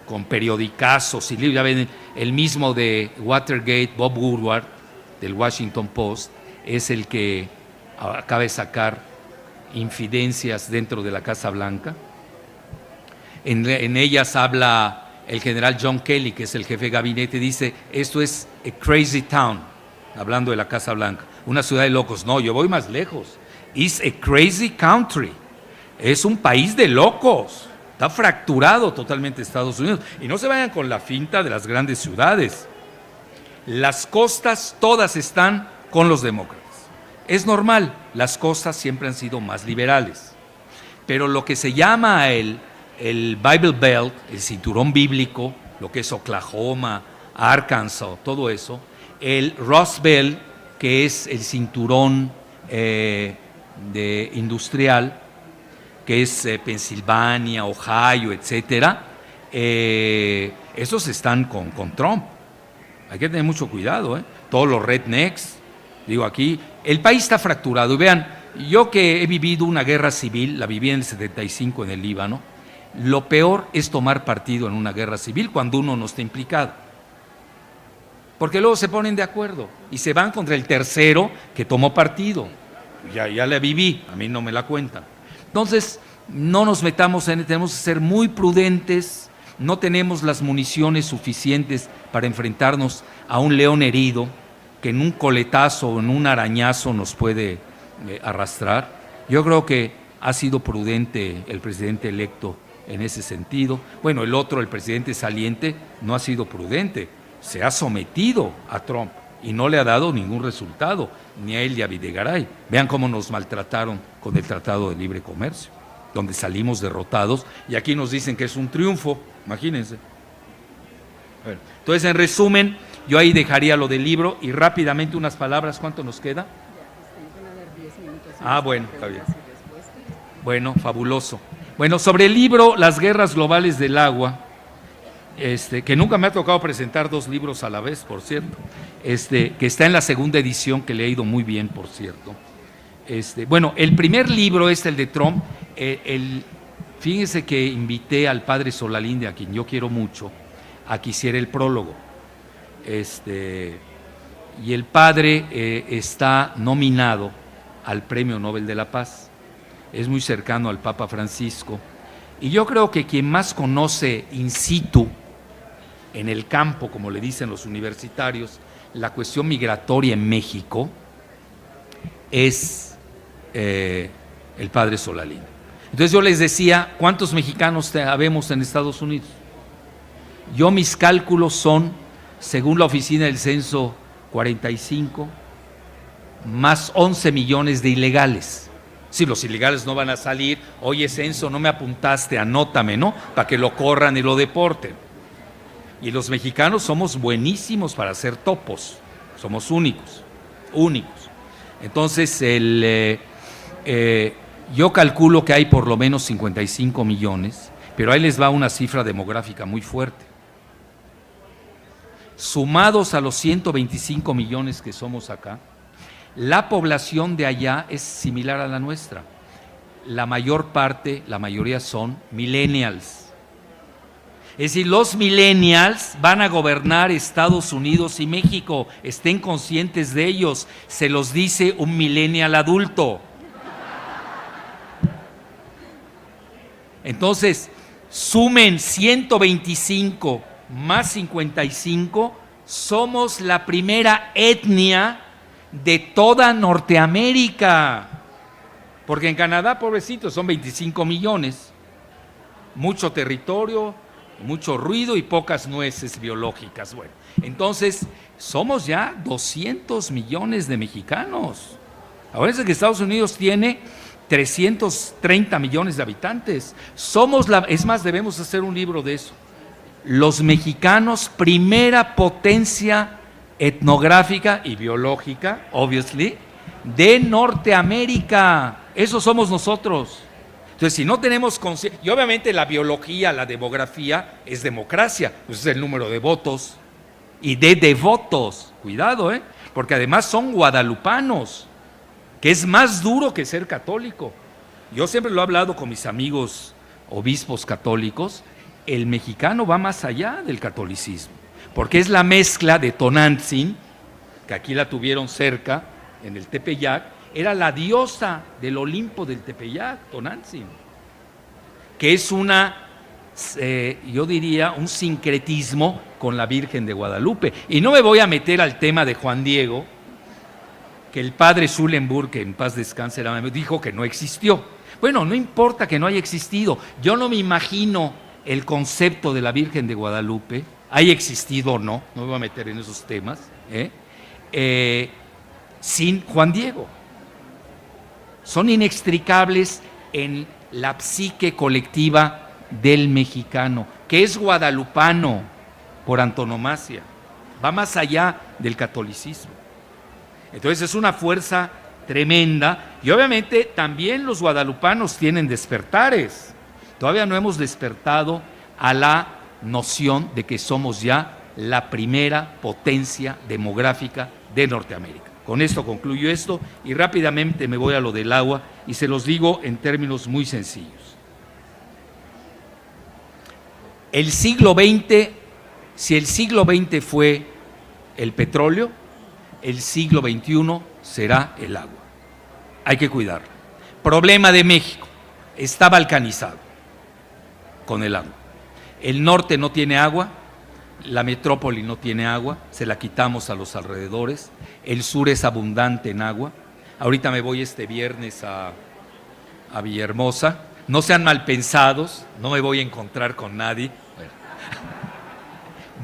con periodicazos y libros. Ya ven, el mismo de Watergate, Bob Woodward, del Washington Post, es el que acaba de sacar infidencias dentro de la Casa Blanca. En ellas habla el general John Kelly, que es el jefe de gabinete, dice, esto es a crazy town, hablando de la Casa Blanca, una ciudad de locos. No, yo voy más lejos. It's a crazy country. Es un país de locos. Está fracturado totalmente Estados Unidos. Y no se vayan con la finta de las grandes ciudades. Las costas todas están con los demócratas. Es normal, las costas siempre han sido más liberales. Pero lo que se llama el Bible Belt, el cinturón bíblico, lo que es Oklahoma, a Arkansas, todo eso. El Rust Belt, que es el cinturón industrial, que es Pensilvania, Ohio, etcétera, esos están con Trump. Hay que tener mucho cuidado, ¿eh? Todos los rednecks, digo aquí, el país está fracturado. Y vean, yo que he vivido una guerra civil, la viví en el 75 en el Líbano, lo peor es tomar partido en una guerra civil cuando uno no está implicado. Porque luego se ponen de acuerdo y se van contra el tercero que tomó partido. Ya la viví, a mí no me la cuentan. Entonces, no nos metamos en, tenemos que ser muy prudentes. No tenemos las municiones suficientes para enfrentarnos a un león herido que en un coletazo o en un arañazo nos puede arrastrar. Yo creo que ha sido prudente el presidente electo en ese sentido. Bueno, el otro, el presidente saliente, no ha sido prudente. Se ha sometido a Trump y no le ha dado ningún resultado, ni a él ni a Videgaray. Vean cómo nos maltrataron con el Tratado de Libre Comercio, donde salimos derrotados, y aquí nos dicen que es un triunfo, imagínense. Bueno, entonces, en resumen, yo ahí dejaría lo del libro y rápidamente unas palabras. ¿Cuánto nos queda? Bueno, está bien. Bueno, fabuloso. Bueno, sobre el libro Las guerras globales del agua, que nunca me ha tocado presentar 2 libros a la vez, por cierto, que está en la segunda edición, que le ha ido muy bien, por cierto. Bueno, el primer libro es el de Trump. Fíjense que invité al padre Solalinde, a quien yo quiero mucho, a que hiciera el prólogo. Y el padre está nominado al Premio Nobel de la Paz. Es muy cercano al Papa Francisco. Y yo creo que quien más conoce in situ, en el campo, como le dicen los universitarios, la cuestión migratoria en México, es el padre Solalinde. Entonces yo les decía, ¿cuántos mexicanos habemos en Estados Unidos? Yo, mis cálculos son, según la oficina del censo, 45, más 11 millones de ilegales. Si los ilegales no van a salir, oye, censo, no me apuntaste, anótame, ¿no? Para que lo corran y lo deporten. Y los mexicanos somos buenísimos para hacer topos, somos únicos. Entonces, yo calculo que hay por lo menos 55 millones, pero ahí les va una cifra demográfica muy fuerte. Sumados a los 125 millones que somos acá, la población de allá es similar a la nuestra. La mayoría son millennials. Es decir, los millennials van a gobernar Estados Unidos y México. Estén conscientes de ellos. Se los dice un millennial adulto. Entonces, sumen 125 más 55, somos la primera etnia de toda Norteamérica. Porque en Canadá, pobrecitos, son 25 millones. Mucho territorio, mucho ruido y pocas nueces biológicas. Bueno, entonces somos ya 200 millones de mexicanos. Ahora es que Estados Unidos tiene 330 millones de habitantes. Es más, debemos hacer un libro de eso. Los mexicanos, primera potencia etnográfica y biológica, obviously, de Norteamérica. Eso somos nosotros. Entonces, si no tenemos conciencia, y obviamente la biología, la demografía, es democracia, pues es el número de votos y de devotos. Cuidado, porque además son guadalupanos, que es más duro que ser católico. Yo siempre lo he hablado con mis amigos obispos católicos, el mexicano va más allá del catolicismo, porque es la mezcla de Tonantzin, que aquí la tuvieron cerca, en el Tepeyac, era la diosa del Olimpo del Tepeyac, Tonantzin, que es yo diría, un sincretismo con la Virgen de Guadalupe. Y no me voy a meter al tema de Juan Diego, que el padre Schulenburg, que en paz descanse, dijo que no existió. Bueno, no importa que no haya existido, yo no me imagino el concepto de la Virgen de Guadalupe, haya existido o no, no me voy a meter en esos temas, sin Juan Diego. Son inextricables en la psique colectiva del mexicano, que es guadalupano por antonomasia. va más allá del catolicismo. Entonces es una fuerza tremenda y obviamente también los guadalupanos tienen despertares. Todavía no hemos despertado a la noción de que somos ya la primera potencia demográfica de Norteamérica. Con esto concluyo esto y rápidamente me voy a lo del agua y se los digo en términos muy sencillos. El siglo XX, si el siglo XX fue el petróleo, el siglo XXI será el agua. Hay que cuidarla. Problema de México, está balcanizado con el agua. El norte no tiene agua, la metrópoli no tiene agua, se la quitamos a los alrededores, el sur es abundante en agua. Ahorita me voy este viernes a Villahermosa, no sean mal pensados, no me voy a encontrar con nadie. Bueno,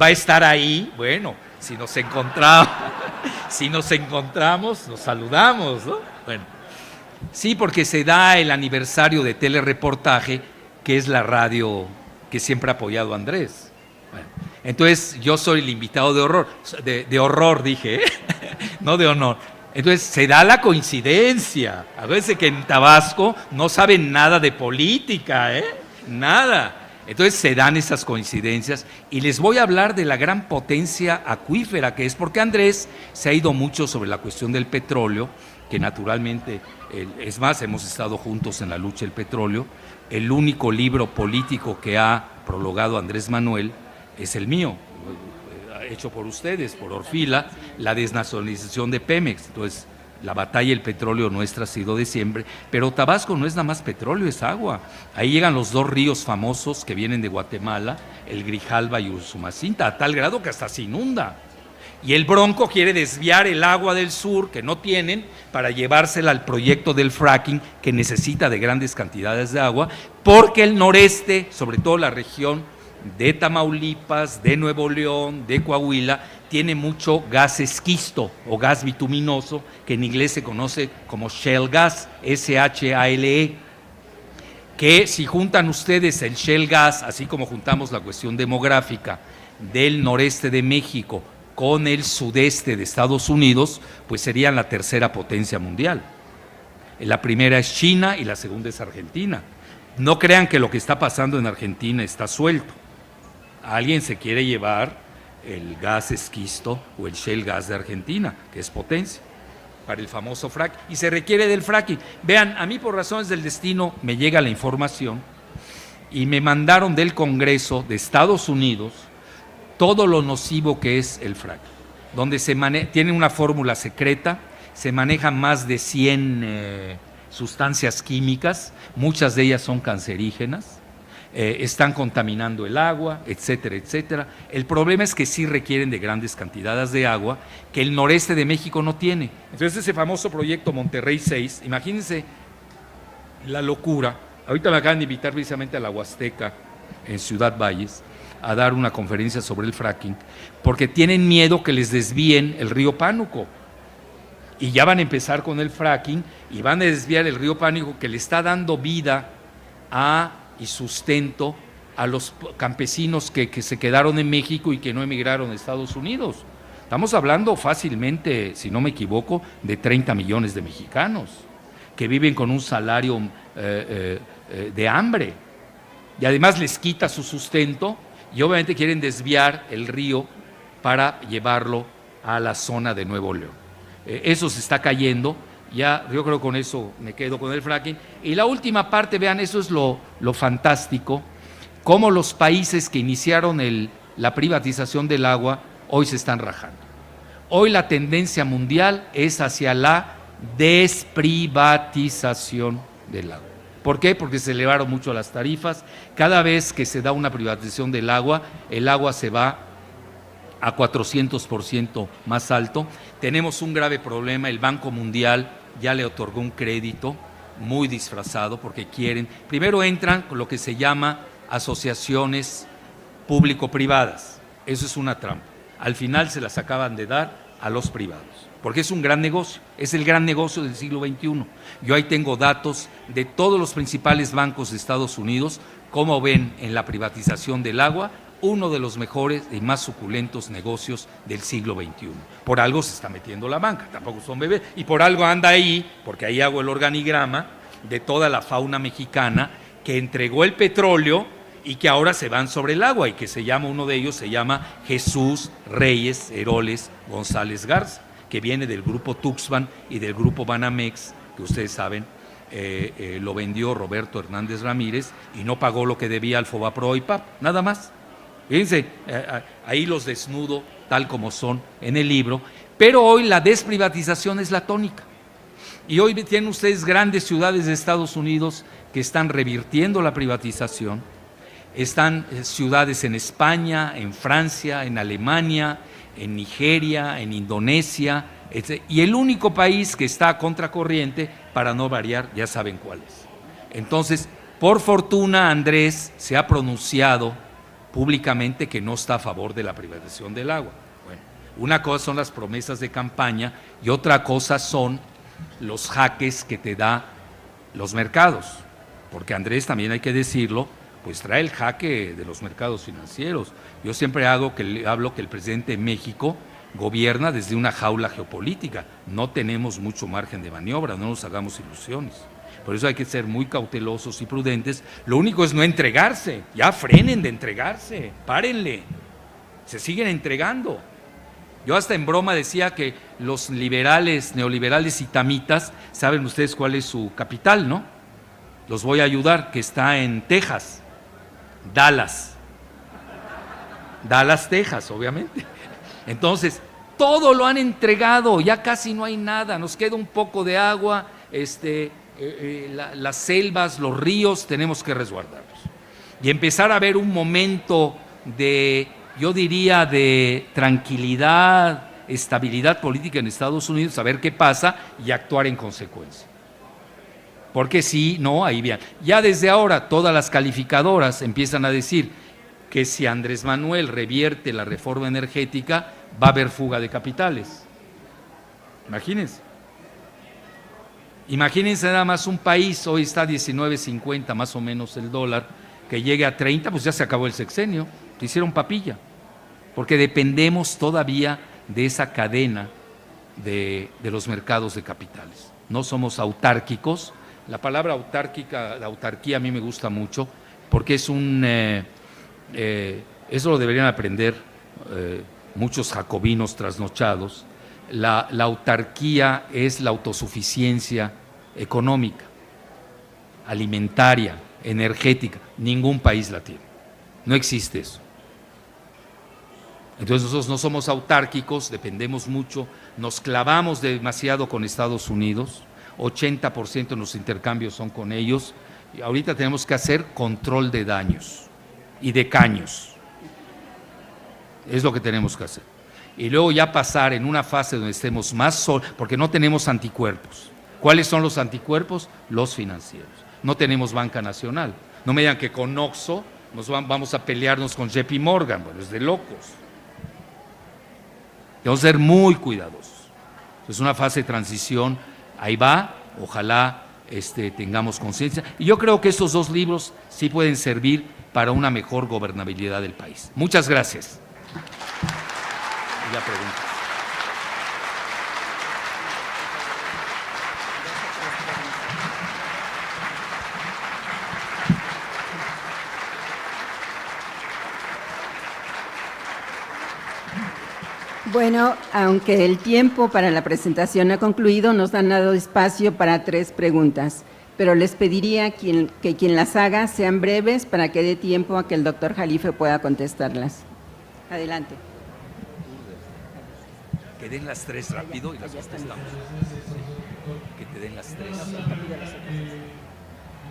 va a estar ahí, bueno, si nos encontramos, nos saludamos, ¿no? Bueno, sí, porque se da el aniversario de Telereportaje, que es la radio que siempre ha apoyado a Andrés. Bueno, entonces yo soy el invitado de horror dije, no de honor. Entonces se da la coincidencia. A veces que en Tabasco no saben nada de política, nada. Entonces se dan esas coincidencias y les voy a hablar de la gran potencia acuífera que es, porque Andrés se ha ido mucho sobre la cuestión del petróleo, que naturalmente, es más, hemos estado juntos en la lucha del petróleo. El único libro político que ha prologado Andrés Manuel es el mío, hecho por ustedes, por Orfila, la desnacionalización de Pemex. Entonces, la batalla del petróleo nuestra ha sido de siempre, pero Tabasco no es nada más petróleo, es agua. Ahí llegan los dos ríos famosos que vienen de Guatemala, el Grijalva y Usumacinta, a tal grado que hasta se inunda. Y el Bronco quiere desviar el agua del sur, que no tienen, para llevársela al proyecto del fracking, que necesita de grandes cantidades de agua, porque el noreste, sobre todo la región de Tamaulipas, de Nuevo León, de Coahuila, tiene mucho gas esquisto o gas bituminoso, que en inglés se conoce como shale gas, S-H-A-L-E, que si juntan ustedes el shale gas, así como juntamos la cuestión demográfica del noreste de México con el sudeste de Estados Unidos, pues serían la tercera potencia mundial. La primera es China y la segunda es Argentina. No crean que lo que está pasando en Argentina está suelto. Alguien se quiere llevar el gas esquisto o el shale gas de Argentina, que es potencia, para el famoso fracking, y se requiere del fracking. Vean, a mí por razones del destino me llega la información y me mandaron del Congreso de Estados Unidos todo lo nocivo que es el fracking, donde tiene una fórmula secreta, se manejan más de 100 sustancias químicas, muchas de ellas son cancerígenas, están contaminando el agua, etcétera, etcétera. El problema es que sí requieren de grandes cantidades de agua que el noreste de México no tiene. Entonces ese famoso proyecto Monterrey 6, imagínense la locura. Ahorita me acaban de invitar precisamente a la Huasteca en Ciudad Valles a dar una conferencia sobre el fracking, porque tienen miedo que les desvíen el río Pánuco. Y ya van a empezar con el fracking y van a desviar el río Pánuco, que le está dando vida y sustento a los campesinos que se quedaron en México y que no emigraron a Estados Unidos. Estamos hablando fácilmente, si no me equivoco, de 30 millones de mexicanos que viven con un salario de hambre y además les quita su sustento y obviamente quieren desviar el río para llevarlo a la zona de Nuevo León. Eso se está cayendo. Ya, yo creo que con eso me quedo con el fracking. Y la última parte, vean, eso es lo fantástico, cómo los países que iniciaron la privatización del agua hoy se están rajando. Hoy la tendencia mundial es hacia la desprivatización del agua. ¿Por qué? Porque se elevaron mucho las tarifas. Cada vez que se da una privatización del agua, el agua se va a 400% más alto. Tenemos un grave problema, el Banco Mundial ya le otorgó un crédito muy disfrazado porque quieren, primero entran con lo que se llama asociaciones público-privadas, eso es una trampa, al final se las acaban de dar a los privados, porque es un gran negocio, es el gran negocio del siglo XXI. Yo ahí tengo datos de todos los principales bancos de Estados Unidos, cómo ven en la privatización del agua uno de los mejores y más suculentos negocios del siglo XXI. Por algo se está metiendo la banca, tampoco son bebés, y por algo anda ahí, porque ahí hago el organigrama de toda la fauna mexicana que entregó el petróleo y que ahora se van sobre el agua, y que se llama, uno de ellos se llama Jesús Reyes Heroles González Garza, que viene del grupo Tuxpan y del grupo Banamex, que ustedes saben, lo vendió Roberto Hernández Ramírez y no pagó lo que debía al Fobapro y PAP, nada más. Fíjense, ahí los desnudo tal como son en el libro, pero hoy la desprivatización es la tónica. Y hoy tienen ustedes grandes ciudades de Estados Unidos que están revirtiendo la privatización, están ciudades en España, en Francia, en Alemania, en Nigeria, en Indonesia, y el único país que está a contracorriente, para no variar, ya saben cuál es. Entonces, por fortuna, Andrés se ha pronunciado públicamente que no está a favor de la privatización del agua. Bueno, una cosa son las promesas de campaña y otra cosa son los jaques que te da los mercados, porque Andrés, también hay que decirlo, pues trae el jaque de los mercados financieros. Yo siempre hablo que el presidente de México gobierna desde una jaula geopolítica. No tenemos mucho margen de maniobra, no nos hagamos ilusiones. Por eso hay que ser muy cautelosos y prudentes. Lo único es no entregarse. Ya frenen de entregarse, párenle. Se siguen entregando. Yo hasta en broma decía que los liberales, neoliberales y tamitas, saben ustedes cuál es su capital, ¿no? Los voy a ayudar, que está en Texas, Dallas, Texas, obviamente. Entonces, todo lo han entregado, ya casi no hay nada, nos queda un poco de agua, las selvas, los ríos, tenemos que resguardarlos. Y empezar a ver un momento de, yo diría, de tranquilidad, estabilidad política en Estados Unidos, a ver qué pasa y actuar en consecuencia. Porque si no, ahí bien. Ya desde ahora todas las calificadoras empiezan a decir que si Andrés Manuel revierte la reforma energética, va a haber fuga de capitales. Imagínense. Imagínense nada más un país, hoy está a 19.50 más o menos el dólar, que llegue a 30, pues ya se acabó el sexenio, te hicieron papilla, porque dependemos todavía de esa cadena de los mercados de capitales. No somos autárquicos. La palabra autárquica, la autarquía a mí me gusta mucho, porque es eso lo deberían aprender muchos jacobinos trasnochados. La autarquía es la autosuficiencia económica, alimentaria, energética. Ningún país la tiene. No existe eso. Entonces nosotros no somos autárquicos, dependemos mucho, nos clavamos demasiado con Estados Unidos, 80% de los intercambios son con ellos, y ahorita tenemos que hacer control de daños y de caños. Es lo que tenemos que hacer. Y luego ya pasar en una fase donde estemos más solos, porque no tenemos anticuerpos. ¿Cuáles son los anticuerpos? Los financieros. No tenemos banca nacional. No me digan que con Oxxo vamos a pelearnos con JP Morgan, bueno, es de locos. Tenemos que ser muy cuidadosos. Es una fase de transición, ahí va, ojalá tengamos conciencia. Y yo creo que estos dos libros sí pueden servir para una mejor gobernabilidad del país. Muchas gracias. Ya preguntas. Bueno, aunque el tiempo para la presentación ha concluido, nos han dado espacio para 3 preguntas, pero les pediría que quien las haga sean breves para que dé tiempo a que el doctor Jalife pueda contestarlas. Adelante. Que den las 3 rápido y las contestamos. Que te den las 3. En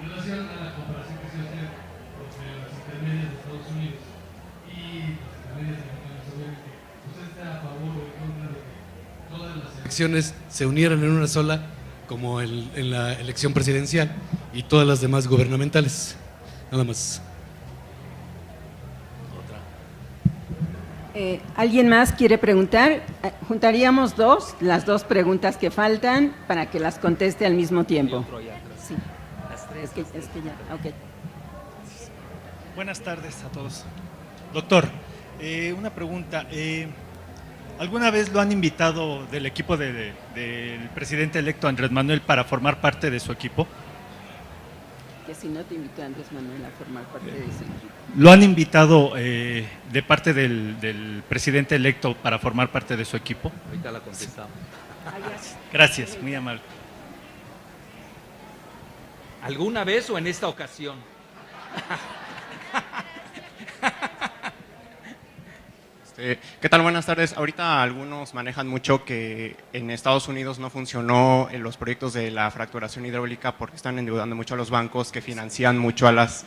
relación a la comparación que se hace entre las intermedias de Estados Unidos y las intermedias mexicanas, ¿usted está a favor o en contra de que todas las elecciones se unieran en una sola, como en la elección presidencial, y todas las demás gubernamentales? Nada más. ¿Alguien más quiere preguntar? Juntaríamos las dos preguntas que faltan para que las conteste al mismo tiempo. Sí. Las 3. Es que ya, ok. Buenas tardes a todos. Doctor, una pregunta. ¿Alguna vez lo han invitado del equipo del presidente electo Andrés Manuel para formar parte de su equipo? Que si no te invitó Andrés Manuel a formar parte de ese equipo. ¿Lo han invitado de parte del presidente electo para formar parte de su equipo? Ahorita la contestamos. Gracias, muy amable. ¿Alguna vez o en esta ocasión? ¿Qué tal? Buenas tardes. Ahorita algunos manejan mucho que en Estados Unidos no funcionó en los proyectos de la fracturación hidráulica porque están endeudando mucho a los bancos que financian mucho a las...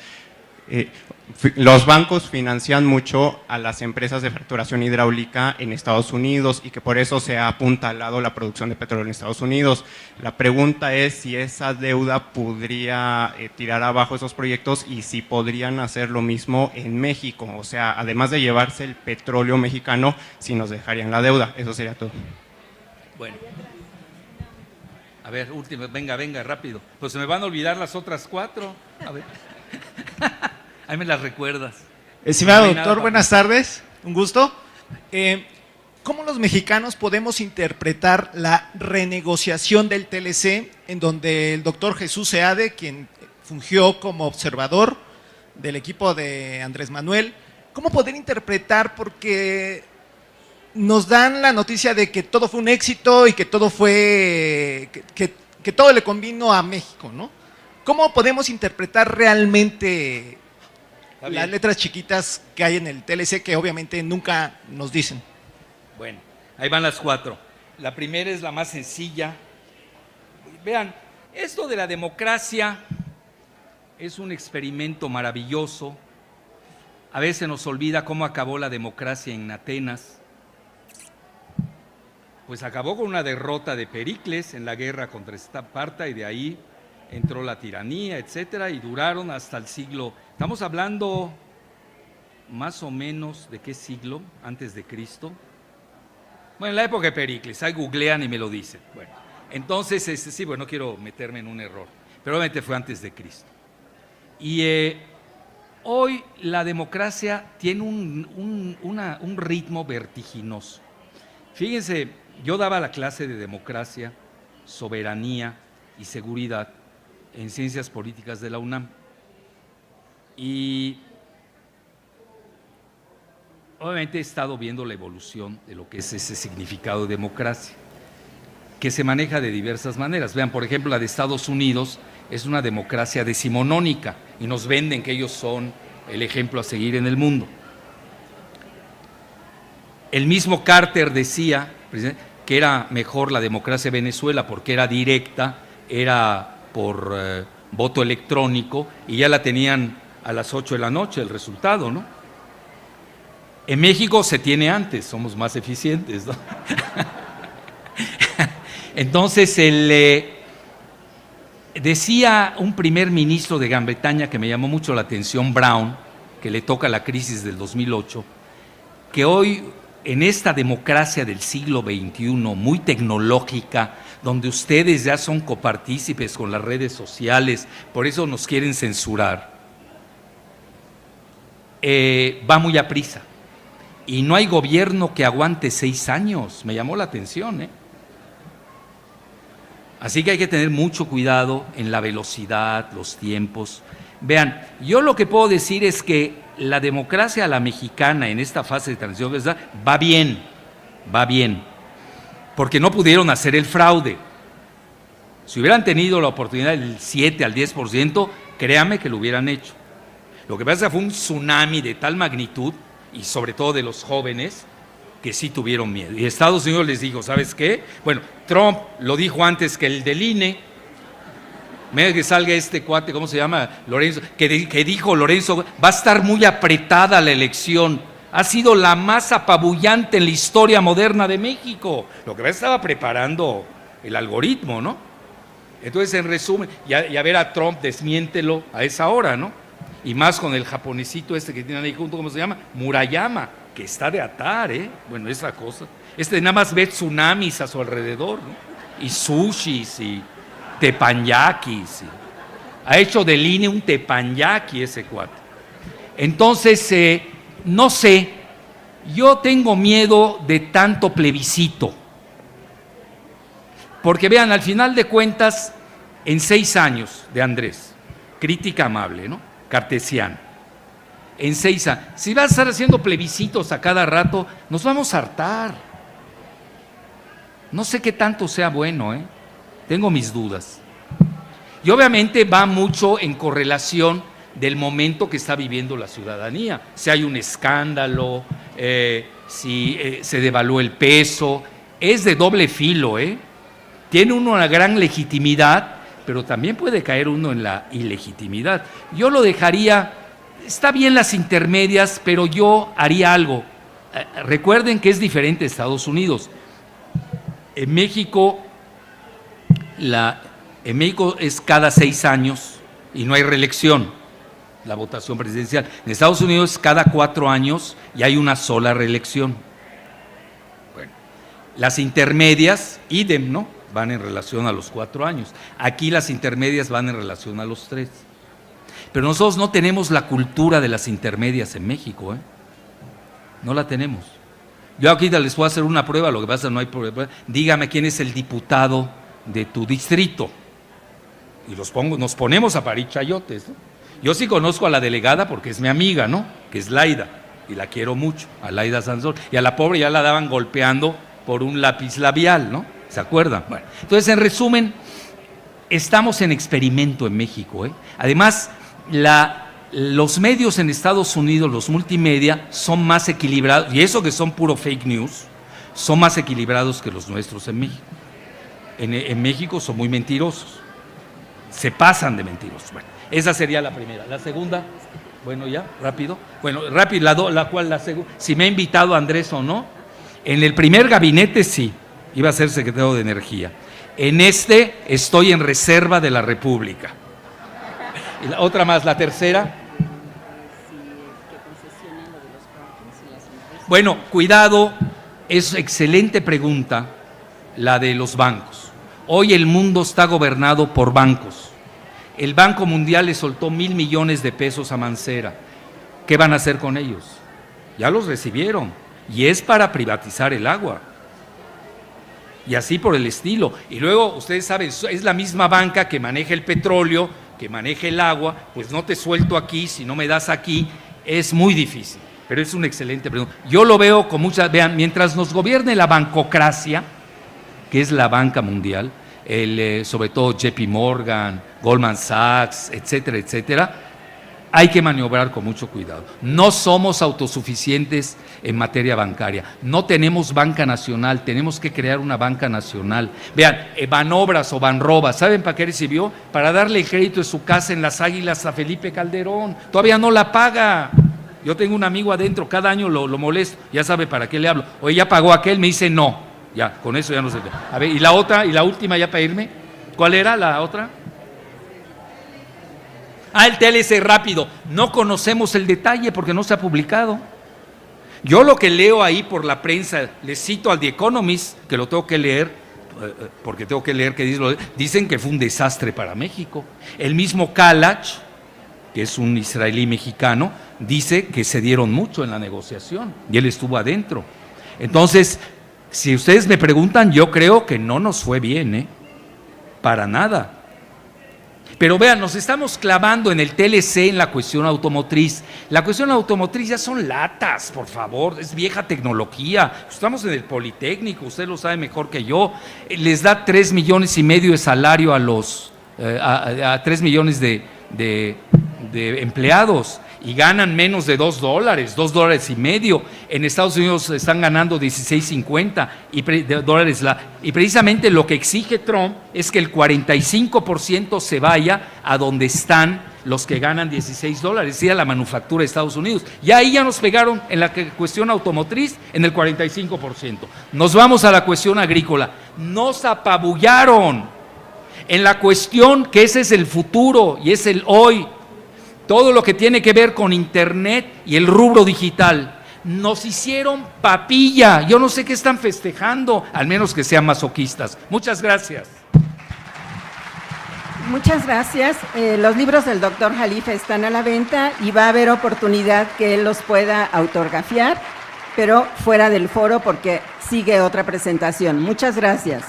los bancos financian mucho a las empresas de fracturación hidráulica en Estados Unidos y que por eso se ha apuntalado la producción de petróleo en Estados Unidos. La pregunta es si esa deuda podría tirar abajo esos proyectos y si podrían hacer lo mismo en México. O sea, además de llevarse el petróleo mexicano, si nos dejarían la deuda. Eso sería todo. Bueno. A ver, último, venga, rápido. Pues se me van a olvidar las otras 4. A ver. Ahí me las recuerdas. Estimado No hay doctor, nada buenas tardes, un gusto. ¿Cómo los mexicanos podemos interpretar la renegociación del TLC en donde el doctor Jesús Seade, quien fungió como observador del equipo de Andrés Manuel, cómo poder interpretar porque nos dan la noticia de que todo fue un éxito y que todo fue, que todo le convino a México, ¿no? ¿Cómo podemos interpretar realmente las letras chiquitas que hay en el TLC que obviamente nunca nos dicen? Bueno, ahí van las 4. La primera es la más sencilla. Vean, esto de la democracia es un experimento maravilloso. A veces nos olvida cómo acabó la democracia en Atenas. Pues acabó con una derrota de Pericles en la guerra contra Esparta y de ahí entró la tiranía, etcétera, y duraron hasta el siglo. Estamos hablando más o menos de qué siglo antes de Cristo. Bueno, en la época de Pericles, ahí googlean y me lo dicen. Bueno, entonces, sí, bueno, no quiero meterme en un error, pero obviamente fue antes de Cristo. Y hoy la democracia tiene un ritmo vertiginoso. Fíjense, yo daba la clase de democracia, soberanía y seguridad en Ciencias Políticas de la UNAM. Y obviamente he estado viendo la evolución de lo que es ese significado de democracia, que se maneja de diversas maneras. Vean, por ejemplo, la de Estados Unidos es una democracia decimonónica y nos venden que ellos son el ejemplo a seguir en el mundo. El mismo Carter decía que era mejor la democracia de Venezuela porque era directa, era por voto electrónico y ya la tenían a las 8 de la noche el resultado, ¿no? En México se tiene antes, somos más eficientes, ¿no? Entonces, decía un primer ministro de Gran Bretaña que me llamó mucho la atención, Brown, que le toca la crisis del 2008, que hoy en esta democracia del siglo XXI, muy tecnológica, donde ustedes ya son copartícipes con las redes sociales, por eso nos quieren censurar, va muy a prisa. Y no hay gobierno que aguante 6 años, me llamó la atención, ¿eh? Así que hay que tener mucho cuidado en la velocidad, los tiempos. Vean, yo lo que puedo decir es que la democracia a la mexicana en esta fase de transición va bien, porque no pudieron hacer el fraude. Si hubieran tenido la oportunidad del 7 al 10%, créame que lo hubieran hecho. Lo que pasa fue un tsunami de tal magnitud, y sobre todo de los jóvenes, que sí tuvieron miedo. Y Estados Unidos les dijo, ¿sabes qué? Bueno, Trump lo dijo antes que el del INE. Mira que salga este cuate, ¿cómo se llama? Lorenzo, que dijo Lorenzo, va a estar muy apretada la elección. Ha sido la más apabullante en la historia moderna de México. Lo que estaba preparando el algoritmo, ¿no? Entonces, en resumen, y a ver a Trump, desmiéntelo a esa hora, ¿no? Y más con el japonesito este que tienen ahí junto, ¿cómo se llama? Murayama, que está de atar, ¿eh? Bueno, esa cosa. Nada más ve tsunamis a su alrededor, ¿no? Y sushis y tepanyakis. Ha hecho del INE un tepanyaki ese cuate. Entonces, no sé, yo tengo miedo de tanto plebiscito. Porque vean, al final de cuentas, en 6 años de Andrés, crítica amable, ¿no? Cartesiana. En 6 años, si vas a estar haciendo plebiscitos a cada rato, nos vamos a hartar. No sé qué tanto sea bueno, tengo mis dudas. Y obviamente va mucho en correlación del momento que está viviendo la ciudadanía. Si hay un escándalo, si se devaluó el peso, es de doble filo, Tiene uno una gran legitimidad, pero también puede caer uno en la ilegitimidad. Yo lo dejaría, está bien las intermedias, pero yo haría algo. Recuerden que es diferente a Estados Unidos. En México es cada 6 años y no hay reelección, la votación presidencial. En Estados Unidos es cada 4 años y hay una sola reelección. Bueno, las intermedias, idem, ¿no? Van en relación a los 4 años. Aquí las intermedias van en relación a los 3. Pero nosotros no tenemos la cultura de las intermedias en México, No la tenemos. Yo aquí les voy a hacer una prueba, lo que pasa no hay prueba. Dígame quién es el diputado de tu distrito. Y nos ponemos a parir chayotes, ¿no? Yo sí conozco a la delegada porque es mi amiga, ¿no? Que es Laida, y la quiero mucho, a Laida Sansón. Y a la pobre ya la daban golpeando por un lápiz labial, ¿no? ¿Se acuerdan? Bueno, entonces, en resumen, estamos en experimento en México, Además, los medios en Estados Unidos, los multimedia, son más equilibrados, y eso que son puro fake news, son más equilibrados que los nuestros en México. En México son muy mentirosos, se pasan de mentirosos. Bueno, esa sería la primera. La segunda, bueno, ya, rápido. Bueno, rápido, la segunda, si me ha invitado Andrés o no. En el primer gabinete sí, iba a ser secretario de Energía. En este estoy en reserva de la República. Y la otra más, la tercera. Bueno, cuidado, es excelente pregunta la de los bancos. Hoy el mundo está gobernado por bancos. El Banco Mundial le soltó 1,000 millones de pesos a Mancera. ¿Qué van a hacer con ellos? Ya los recibieron y es para privatizar el agua. Y así por el estilo. Y luego, ustedes saben, es la misma banca que maneja el petróleo, que maneja el agua, pues no te suelto aquí, si no me das aquí, es muy difícil. Pero es una excelente pregunta. Yo lo veo con muchas, vean, mientras nos gobierne la bancocracia, que es la banca mundial, sobre todo JP Morgan, Goldman Sachs, etcétera, etcétera, hay que maniobrar con mucho cuidado. No somos autosuficientes en materia bancaria. No tenemos banca nacional, tenemos que crear una banca nacional. Vean, Banobras o Banrobas, ¿saben para qué recibió? Para darle el crédito de su casa en Las Águilas a Felipe Calderón. Todavía no la paga. Yo tengo un amigo adentro, cada año lo molesto, ya sabe para qué le hablo. Oye, ¿ya pagó aquel? Me dice no. Ya, con eso ya no se... A ver, y la otra, y la última ya para irme. ¿Cuál era la otra? El TLC, rápido. No conocemos el detalle porque no se ha publicado. Yo lo que leo ahí por la prensa, les cito al The Economist, que lo tengo que leer, porque tengo que leer que dicen que fue un desastre para México. El mismo Kalach, que es un israelí mexicano, dice que se dieron mucho en la negociación y él estuvo adentro. Entonces, si ustedes me preguntan, yo creo que no nos fue bien, para nada. Pero vean, nos estamos clavando en el TLC en la cuestión automotriz. La cuestión automotriz ya son latas, por favor, es vieja tecnología. Estamos en el Politécnico, usted lo sabe mejor que yo. Les da 3,5 millones de salario a 3 millones de empleados y ganan menos de $2, $2.50. En Estados Unidos están ganando 16.50 dólares. Y precisamente lo que exige Trump es que el 45% se vaya a donde están los que ganan $16, y a la manufactura de Estados Unidos. Y ahí ya nos pegaron en la cuestión automotriz en el 45%. Nos vamos a la cuestión agrícola. Nos apabullaron en la cuestión que ese es el futuro y es el hoy. Todo lo que tiene que ver con Internet y el rubro digital. Nos hicieron papilla. Yo no sé qué están festejando, al menos que sean masoquistas. Muchas gracias. Muchas gracias. Los libros del doctor Jalife están a la venta y va a haber oportunidad que él los pueda autografiar, pero fuera del foro porque sigue otra presentación. Muchas gracias.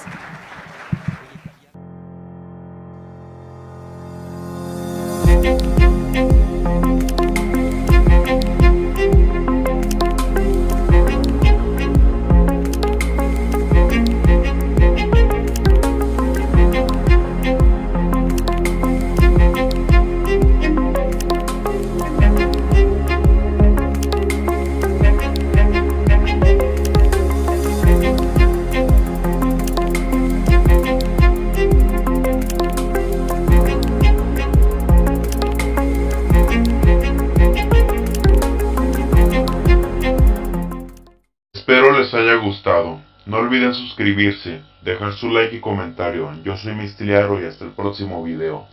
Espero les haya gustado. No olviden suscribirse, dejar su like y comentario. Yo soy Mistiliarro y hasta el próximo video.